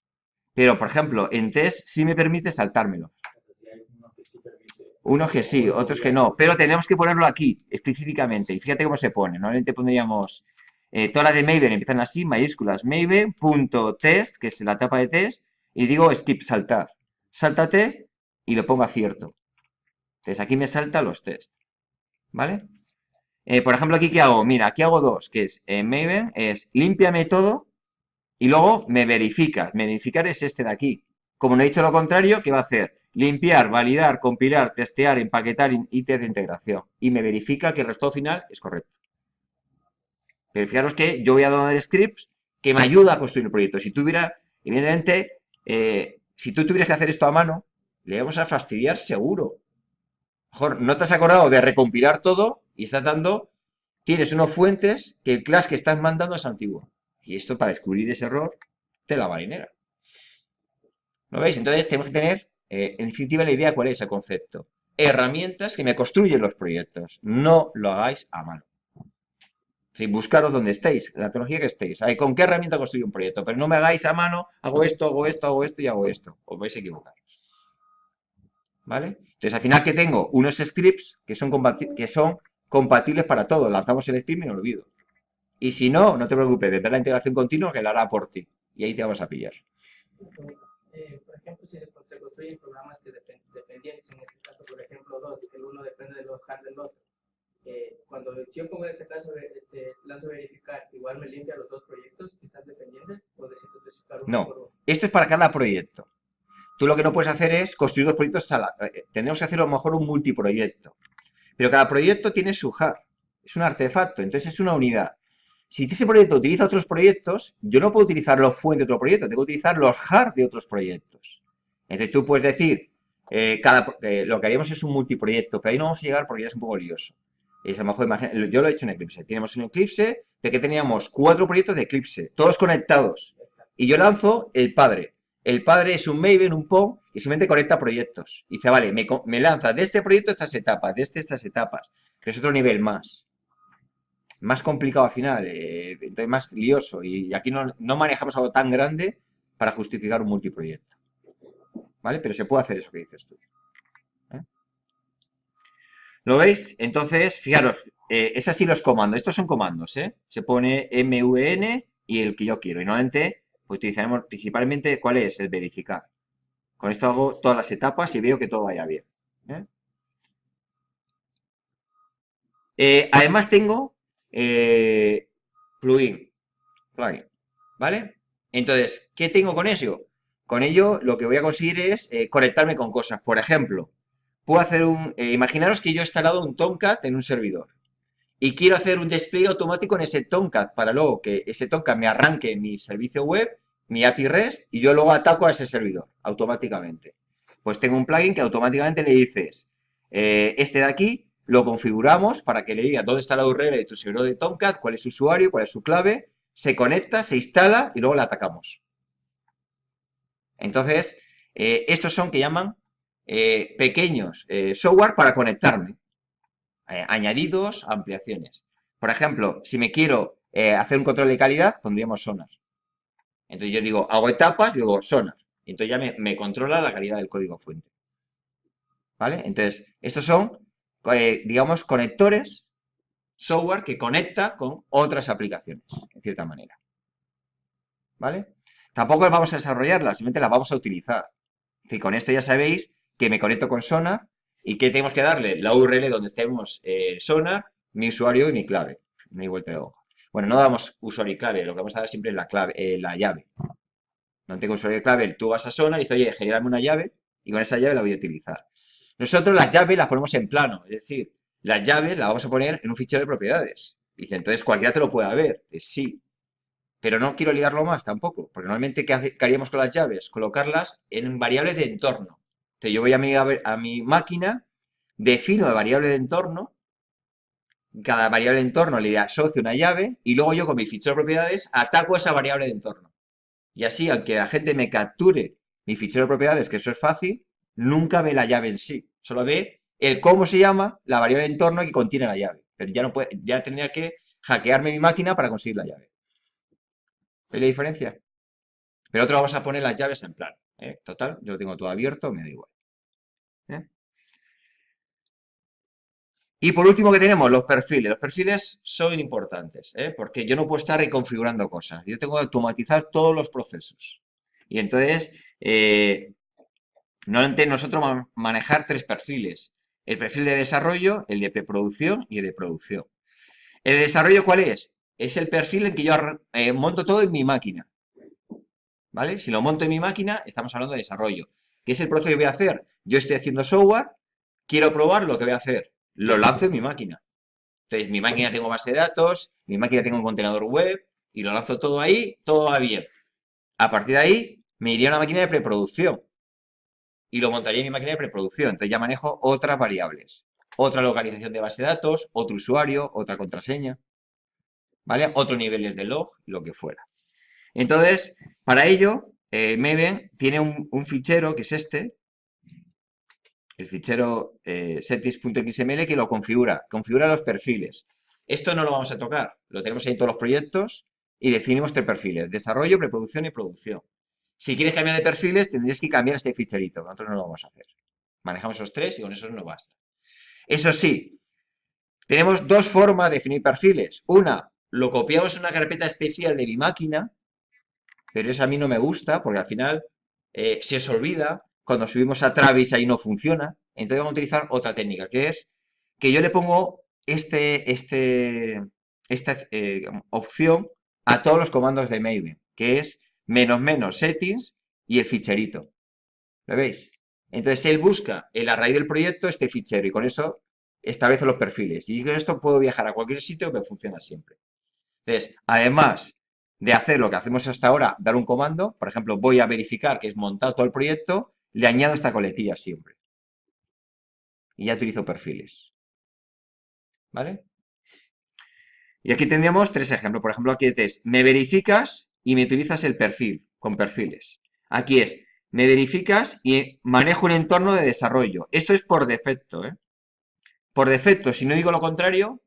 Pero, por ejemplo, en test sí me permite saltármelo. O sea, si hay uno que sí permite, Unos que sí, otro otros que podría no. hacer. Pero tenemos que ponerlo aquí, específicamente. Y fíjate cómo se pone. Normalmente pondríamos todas las de Maven empiezan así, mayúsculas. Maven.test, que es la etapa de test. Y digo skip, saltar. Sáltate y lo pongo a cierto. Entonces aquí me salta los test. ¿Vale? Por ejemplo, aquí ¿qué hago? Mira, aquí hago dos, que es en Maven, es límpiame todo y luego me verifica. Verificar es este de aquí. Como no he dicho lo contrario, ¿qué va a hacer? Limpiar, validar, compilar, testear, empaquetar y test de integración. Y me verifica que el resultado final es correcto. Pero fijaros que yo voy a donar scripts que me ayuda a construir el proyecto. Si tuviera, evidentemente, si tú tuvieras que hacer esto a mano, le vamos a fastidiar seguro. Mejor no te has acordado de recompilar todo y estás dando, tienes unos fuentes que el class que estás mandando es antiguo. Y esto para descubrir ese error, te la marinera. ¿Lo veis? Entonces tenemos que tener, en definitiva, la idea cuál es el concepto. Herramientas que me construyen los proyectos. No lo hagáis a mano. Es decir, buscaros donde estéis, la tecnología que estéis. ¿Con qué herramienta construyo un proyecto? Pero no me hagáis a mano, hago esto, hago esto, hago esto y hago esto. Os vais a equivocar. ¿Vale? Entonces, al final, ¿qué tengo? Unos scripts que son compatibles para todo. Lanzamos el script y me lo olvido. Y si no, no te preocupes, vendrá la integración continua que la hará por ti. Y ahí te vamos a pillar. Por ejemplo, si se construyen programas que dependientes, en este caso, por ejemplo, dos, que el uno depende de los hard del otro. Cuando yo pongo en este caso, lanzo verificar, igual me limpia los dos proyectos que están dependientes, o necesito especificar uno por No, uno. esto es para cada proyecto. Tú lo que no puedes hacer es construir dos proyectos tendremos que hacer a lo mejor un multiproyecto. Pero cada proyecto tiene su hard. Es un artefacto, entonces es una unidad. Si ese proyecto utiliza otros proyectos, yo no puedo utilizar los fuentes de otro proyecto, tengo que utilizar los hard de otros proyectos. Entonces tú puedes decir, lo que haríamos es un multiproyecto, pero ahí no vamos a llegar porque ya es un poco lioso. Es a lo mejor, yo lo he hecho en Eclipse. Tenemos un Eclipse de que teníamos 4 proyectos de Eclipse, todos conectados. Y yo lanzo el padre. El padre es un Maven, un POM, y simplemente conecta proyectos. Y dice, vale, me lanza de este proyecto estas etapas, de estas etapas. Pero es otro nivel más. Más complicado al final, entonces más lioso. Y aquí no manejamos algo tan grande para justificar un multiproyecto. ¿Vale? Pero se puede hacer eso que dices tú. ¿Eh? ¿Lo veis? Entonces, fijaros, es así los comandos. Estos son comandos, ¿eh? Se pone MVN y el que yo quiero. Y normalmente pues, utilizaremos principalmente, ¿cuál es? El verificar. Con esto hago todas las etapas y veo que todo vaya bien. ¿Eh? Además tengo plugin, ¿vale? Entonces, ¿qué tengo con eso? Con ello lo que voy a conseguir es conectarme con cosas. Por ejemplo, puedo hacer imaginaros que yo he instalado un Tomcat en un servidor. y quiero hacer un despliegue automático en ese Tomcat para luego que ese Tomcat me arranque mi servicio web, mi API REST, y yo luego ataco a ese servidor automáticamente. Pues tengo un plugin que automáticamente le dices, este de aquí lo configuramos para que le diga dónde está la URL de tu servidor de Tomcat, cuál es su usuario, cuál es su clave, se conecta, se instala y luego le atacamos. Entonces, estos son que llaman pequeños software para conectarme. Añadidos, ampliaciones. Por ejemplo, si me quiero hacer un control de calidad, pondríamos Sonar. Entonces yo digo, hago etapas, digo Sonar. Y entonces ya me controla la calidad del código fuente. ¿Vale? Entonces, estos son, digamos, conectores, software que conecta con otras aplicaciones, en cierta manera. ¿Vale? Tampoco vamos a desarrollarlas, simplemente las vamos a utilizar. Y con esto ya sabéis que me conecto con Sonar y que tenemos que darle la URL donde estemos Sonar, mi usuario y mi clave. No hay vuelta de hoja. Bueno, no damos usuario y clave, lo que vamos a dar siempre es la clave, la llave. No tengo usuario y clave, tú vas a Sonar y dices, oye, genérame una llave y con esa llave la voy a utilizar. Nosotros las llaves las ponemos en plano, es decir, las llaves las vamos a poner en un fichero de propiedades. Dice, entonces cualquiera te lo puede ver. Sí, pero no quiero liarlo más tampoco, porque normalmente, ¿qué haríamos con las llaves? Colocarlas en variables de entorno. Entonces, yo voy a mi máquina, defino la variable de entorno, cada variable de entorno le asocio una llave, y luego yo con mi fichero de propiedades ataco a esa variable de entorno. Y así, aunque la gente me capture mi fichero de propiedades, que eso es fácil, nunca ve la llave en sí. Solo ve el cómo se llama la variable de entorno que contiene la llave. Pero ya no puede, ya tendría que hackearme mi máquina para conseguir la llave. ¿Veis la diferencia? Pero otro vamos a poner las llaves en plano. Total, yo lo tengo todo abierto, me da igual. Y por último que tenemos los perfiles. Los perfiles son importantes, porque yo no puedo estar reconfigurando cosas. Yo tengo que automatizar todos los procesos. Y entonces, normalmente nosotros vamos a manejar 3 perfiles. El perfil de desarrollo, el de preproducción y el de producción. ¿El de desarrollo cuál es? Es el perfil en que yo monto todo en mi máquina. ¿Vale? Si lo monto en mi máquina, estamos hablando de desarrollo. ¿Qué es el proceso que voy a hacer? Yo estoy haciendo software, quiero probar lo que voy a hacer. Lo lanzo en mi máquina. Entonces, en mi máquina tengo base de datos, en mi máquina tengo un contenedor web, y lo lanzo todo ahí, todo va bien. A partir de ahí, me iría a una máquina de preproducción. Y lo montaría en mi máquina de preproducción. Entonces ya manejo otras variables. Otra localización de base de datos, otro usuario, otra contraseña. ¿Vale? Otro nivel de log, lo que fuera. Entonces, para ello, Maven tiene un fichero que es este, el fichero settings.xml que lo configura los perfiles. Esto no lo vamos a tocar, lo tenemos ahí en todos los proyectos y definimos 3 perfiles, desarrollo, preproducción y producción. Si quieres cambiar de perfiles, tendrías que cambiar este ficherito, nosotros no lo vamos a hacer. Manejamos esos 3 y con eso nos basta. Eso sí, tenemos 2 formas de definir perfiles. Una, lo copiamos en una carpeta especial de mi máquina, pero eso a mí no me gusta porque al final se os olvida, cuando subimos a Travis ahí no funciona, entonces vamos a utilizar otra técnica, que es que yo le pongo esta opción a todos los comandos de Maven, que es -- settings y el ficherito. ¿Lo veis? Entonces él busca en la raíz del proyecto este fichero y con eso establece los perfiles. Y con esto puedo viajar a cualquier sitio que funciona siempre. Entonces, además de hacer lo que hacemos hasta ahora, dar un comando, por ejemplo, voy a verificar que es montado todo el proyecto, le añado esta coletilla siempre. Y ya utilizo perfiles. ¿Vale? Y aquí tendríamos 3 ejemplos. Por ejemplo, aquí es, me verificas y me utilizas el perfil, con perfiles. Aquí es, me verificas y manejo un entorno de desarrollo. Esto es por defecto, Por defecto, si no digo lo contrario,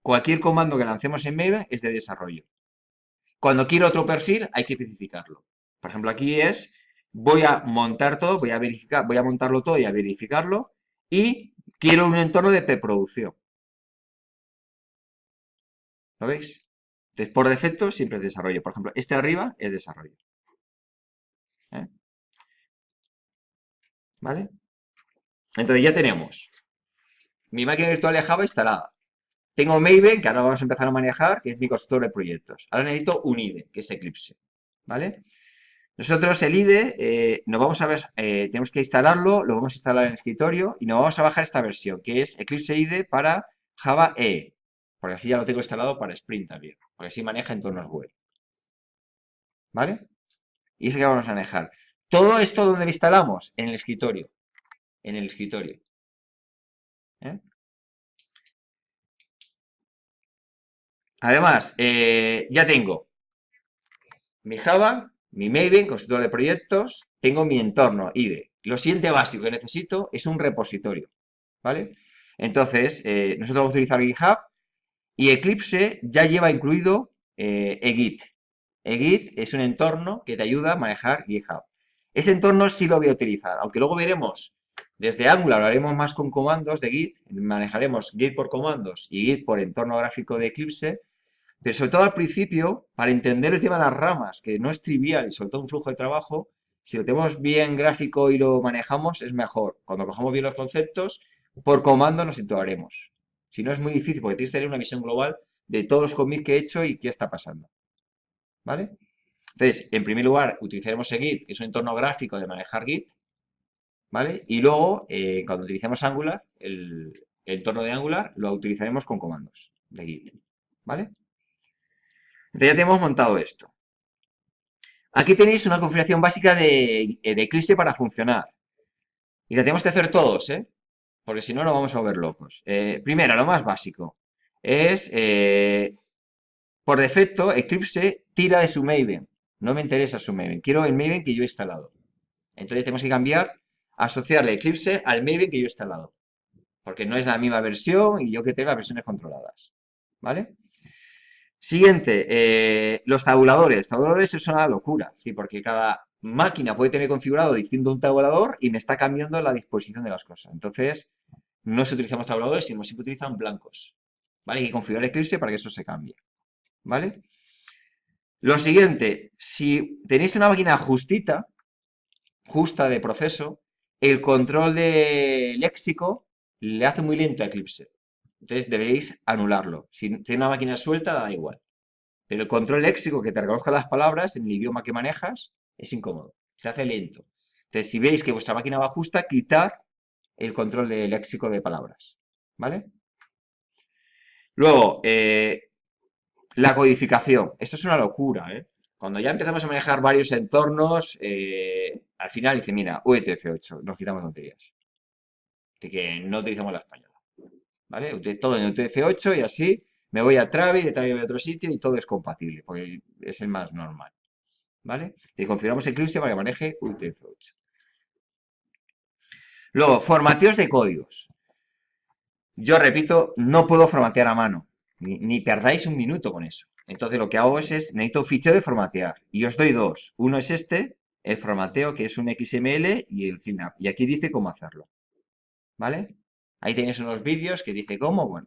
cualquier comando que lancemos en Maven es de desarrollo. Cuando quiero otro perfil, hay que especificarlo. Por ejemplo, aquí es, voy a montar todo, voy a montarlo todo y a verificarlo, y quiero un entorno de preproducción. ¿Lo veis? Entonces, por defecto, siempre es desarrollo. Por ejemplo, este de arriba es desarrollo. ¿Vale? Entonces ya tenemos mi máquina virtual de Java instalada. Tengo Maven, que ahora vamos a empezar a manejar, que es mi constructor de proyectos. Ahora necesito un IDE, que es Eclipse. ¿Vale? Nosotros el IDE nos vamos a ver, tenemos que instalarlo, lo vamos a instalar en el escritorio y nos vamos a bajar esta versión, que es Eclipse IDE para Java EE. porque así ya lo tengo instalado para Sprint también, porque así maneja entornos web. ¿Vale? Y eso que vamos a manejar. Todo esto, ¿dónde lo instalamos? En el escritorio. En el escritorio. ¿Eh? Además, ya tengo mi Java, mi Maven, constructor de proyectos, tengo mi entorno IDE. Lo siguiente básico que necesito es un repositorio, ¿vale? Entonces, nosotros vamos a utilizar GitHub y Eclipse ya lleva incluido eGit. eGit es un entorno que te ayuda a manejar GitHub. Este entorno sí lo voy a utilizar, aunque luego veremos, desde Angular lo haremos más con comandos de Git, manejaremos Git por comandos y Git por entorno gráfico de Eclipse, pero sobre todo al principio, para entender el tema de las ramas, que no es trivial y sobre todo un flujo de trabajo, si lo tenemos bien gráfico y lo manejamos, es mejor. Cuando cojamos bien los conceptos, por comando nos situaremos. Si no, es muy difícil porque tienes que tener una visión global de todos los commits que he hecho y qué está pasando. ¿Vale? Entonces, en primer lugar, utilizaremos Git, que es un entorno gráfico de manejar Git. ¿Vale? Y luego, cuando utilicemos Angular, el entorno de Angular, lo utilizaremos con comandos de Git. ¿Vale? Entonces ya tenemos montado esto. Aquí tenéis una configuración básica de Eclipse para funcionar. Y la tenemos que hacer todos, ¿eh? Porque si no, nos vamos a volver locos. Primero, lo más básico es, por defecto, Eclipse tira de su Maven. No me interesa su Maven. Quiero el Maven que yo he instalado. Entonces tenemos que cambiar, asociarle Eclipse al Maven que yo he instalado. Porque no es la misma versión y yo que tengo las versiones controladas. ¿Vale? Siguiente, los tabuladores. Los tabuladores es una locura, ¿sí? Porque cada máquina puede tener configurado distinto un tabulador y me está cambiando la disposición de las cosas. Entonces, no se utilizamos tabuladores, sino siempre utilizan blancos. ¿Vale? Hay que configurar Eclipse para que eso se cambie. ¿Vale? Lo siguiente, si tenéis una máquina justita, justa de proceso, el control de léxico le hace muy lento a Eclipse. Entonces deberéis anularlo. Si tiene una máquina suelta, da igual. Pero el control léxico que te reconozca las palabras en el idioma que manejas es incómodo. Se hace lento. Entonces, si veis que vuestra máquina va justa, quitar el control de léxico de palabras. ¿Vale? Luego, la codificación. Esto es una locura, ¿eh? Cuando ya empezamos a manejar varios entornos, al final dice, mira, UTF-8, nos quitamos tonterías. De que no utilizamos la española. ¿Vale? Todo en UTF-8 y así me voy a Travis, de Travis voy a otro sitio y todo es compatible, porque es el más normal. ¿Vale? Y configuramos Eclipse para que maneje UTF-8. Luego, formateos de códigos. Yo repito, no puedo formatear a mano, ni perdáis un minuto con eso. Entonces lo que hago es necesito un fichero de formatear y os doy dos. Uno es este, el formateo, que es un XML y el cleanup. Y aquí dice cómo hacerlo. ¿Vale? Ahí tenéis unos vídeos que dice cómo, bueno.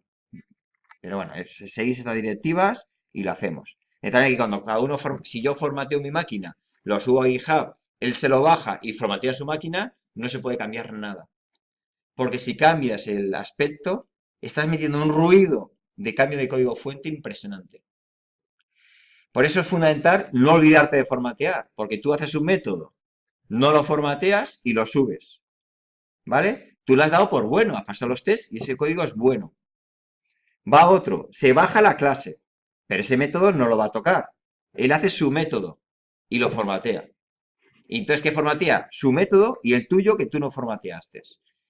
Pero bueno, seguís estas directivas y lo hacemos. De tal que cuando cada uno, si yo formateo mi máquina, lo subo a GitHub, él se lo baja y formatea su máquina, no se puede cambiar nada. Porque si cambias el aspecto, estás metiendo un ruido de cambio de código fuente impresionante. Por eso es fundamental no olvidarte de formatear, porque tú haces un método, no lo formateas y lo subes. ¿Vale? Tú lo has dado por bueno, has pasado los tests y ese código es bueno. Va otro, se baja la clase, pero ese método no lo va a tocar. Él hace su método y lo formatea. Y entonces, ¿qué formatea? Su método y el tuyo que tú no formateaste.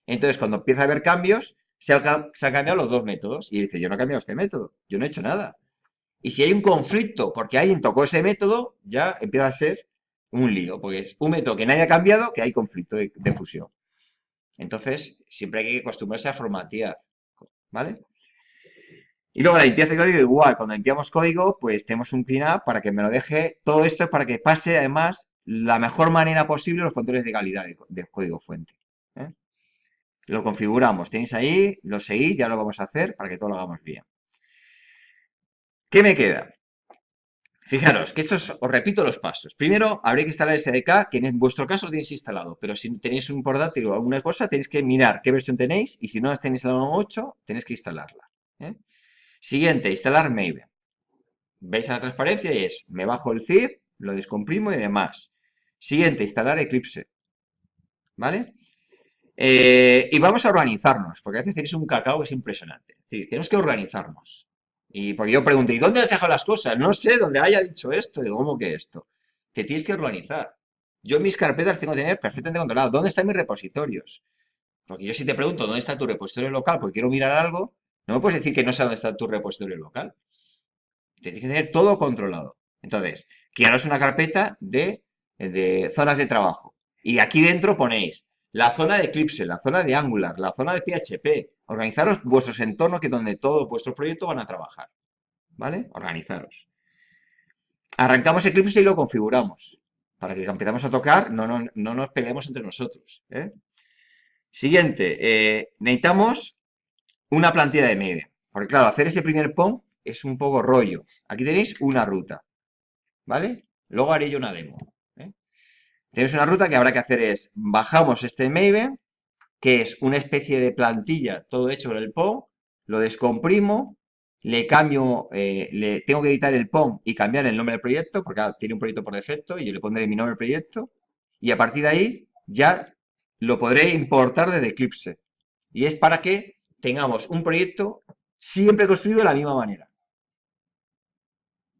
Entonces, cuando empieza a haber cambios, se han cambiado los dos métodos. Y dice, yo no he cambiado este método, yo no he hecho nada. Y si hay un conflicto porque alguien tocó ese método, ya empieza a ser un lío, porque es un método que nadie ha cambiado, que hay conflicto de fusión. Entonces, siempre hay que acostumbrarse a formatear, ¿vale? Y luego la limpieza de código igual, cuando limpiamos código, pues tenemos un cleanup para que me lo deje. Todo esto es para que pase, además, la mejor manera posible los controles de calidad de código fuente. ¿Eh? Lo configuramos, tenéis ahí, lo seguís, ya lo vamos a hacer para que todo lo hagamos bien. ¿Qué me queda? Fijaros, que esto os repito los pasos. Primero, habría que instalar SDK, que en vuestro caso lo tenéis instalado, pero si tenéis un portátil o alguna cosa, tenéis que mirar qué versión tenéis y si no tenéis la 1.8, tenéis que instalarla. ¿Eh? Siguiente, instalar Maven. Veis a la transparencia y es, me bajo el zip, lo descomprimo y demás. Siguiente, instalar Eclipse. ¿Vale? Y vamos a organizarnos, porque a veces tenéis un cacao que es impresionante. Es decir, tenemos que organizarnos. Y porque yo pregunté, ¿y dónde has dejado las cosas? No sé dónde haya dicho esto. Digo, ¿cómo que esto? Te tienes que organizar. Yo mis carpetas tengo que tener perfectamente controladas. ¿Dónde están mis repositorios? Porque yo si te pregunto dónde está tu repositorio local porque quiero mirar algo, no me puedes decir que no sé dónde está tu repositorio local. Tienes que tener todo controlado. Entonces, crearos una carpeta de zonas de trabajo. Y aquí dentro ponéis la zona de Eclipse, la zona de Angular, la zona de PHP. Organizaros vuestros entornos que es donde todos vuestros proyectos van a trabajar. ¿Vale? Organizaros. Arrancamos Eclipse y lo configuramos. Para que empezamos a tocar, no nos peleemos entre nosotros. ¿Eh? Siguiente, necesitamos una plantilla de Maven. Porque claro, hacer ese primer POM es un poco rollo. Aquí tenéis una ruta, ¿vale? Luego haré yo una demo. ¿Eh? Tenéis una ruta que habrá que hacer es, bajamos este Maven, que es una especie de plantilla, todo hecho con el POM, lo descomprimo, le cambio, le tengo que editar el POM y cambiar el nombre del proyecto, porque claro, tiene un proyecto por defecto y yo le pondré mi nombre del proyecto, y a partir de ahí ya lo podré importar desde Eclipse. Y es para que tengamos un proyecto siempre construido de la misma manera.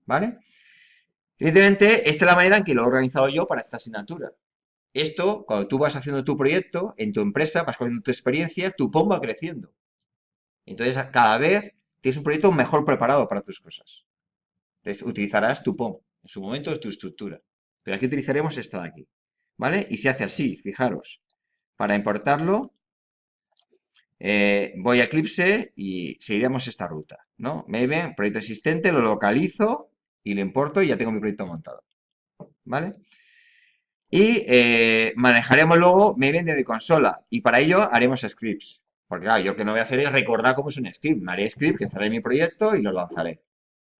¿Vale? Evidentemente, esta es la manera en que lo he organizado yo para esta asignatura. Esto, cuando tú vas haciendo tu proyecto, en tu empresa, vas cogiendo tu experiencia, tu POM va creciendo. Entonces, cada vez tienes un proyecto mejor preparado para tus cosas. Entonces, utilizarás tu POM. En su momento es tu estructura. Pero aquí utilizaremos esta de aquí. ¿Vale? Y se hace así, fijaros. Para importarlo, voy a Eclipse y seguiremos esta ruta, ¿no? Maven, proyecto existente, lo localizo y lo importo y ya tengo mi proyecto montado, ¿vale? Y manejaremos luego Maven desde consola y para ello haremos scripts. Porque claro, yo lo que no voy a hacer es recordar cómo es un script. Me haré script que estará en mi proyecto y lo lanzaré.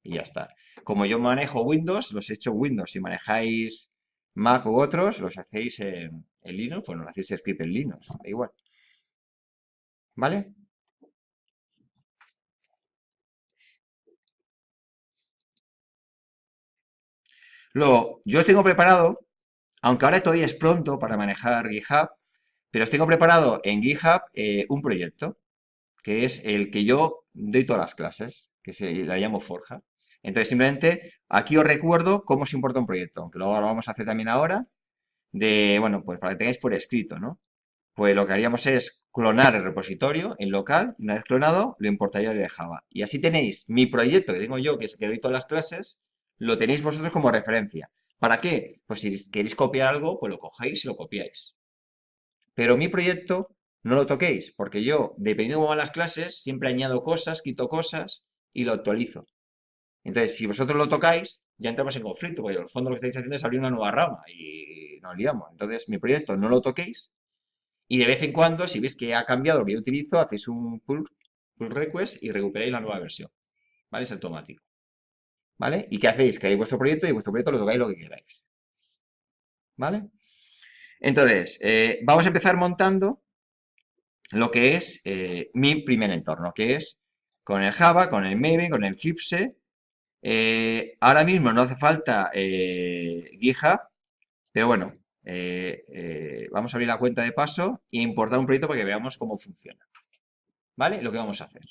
Y ya está. Como yo manejo Windows, los he hecho Windows. Si manejáis Mac u otros, los hacéis en Linux, pues no lo hacéis script en Linux. Da igual. ¿Vale? Luego, yo tengo preparado, aunque ahora todavía es pronto para manejar GitHub, pero os tengo preparado en GitHub un proyecto, que es el que yo doy todas las clases, que se la llamo Forja. Entonces, simplemente aquí os recuerdo cómo se importa un proyecto, aunque luego lo vamos a hacer también ahora, bueno, pues para que tengáis por escrito, ¿no? Pues lo que haríamos es clonar el repositorio en local, y una vez clonado, lo importaría de Java. Y así tenéis mi proyecto que tengo yo, que es el que doy todas las clases, lo tenéis vosotros como referencia. ¿Para qué? Pues si queréis copiar algo, pues lo cogéis y lo copiáis. Pero mi proyecto no lo toquéis, porque yo, dependiendo de cómo van las clases, siempre añado cosas, quito cosas y lo actualizo. Entonces, si vosotros lo tocáis, ya entramos en conflicto, porque en el fondo lo que estáis haciendo es abrir una nueva rama y nos liamos. Entonces, mi proyecto no lo toquéis y de vez en cuando, si veis que ha cambiado lo que yo utilizo, hacéis un pull request y recuperáis la nueva versión. ¿Vale? Es automático. ¿Vale? ¿Y qué hacéis? Creáis vuestro proyecto y vuestro proyecto lo tocáis lo que queráis. ¿Vale? Entonces, vamos a empezar montando lo que es mi primer entorno, que es con el Java, con el Maven, con el Eclipse. Ahora mismo no hace falta GitHub, pero bueno, vamos a abrir la cuenta de paso e importar un proyecto para que veamos cómo funciona. ¿Vale? Lo que vamos a hacer.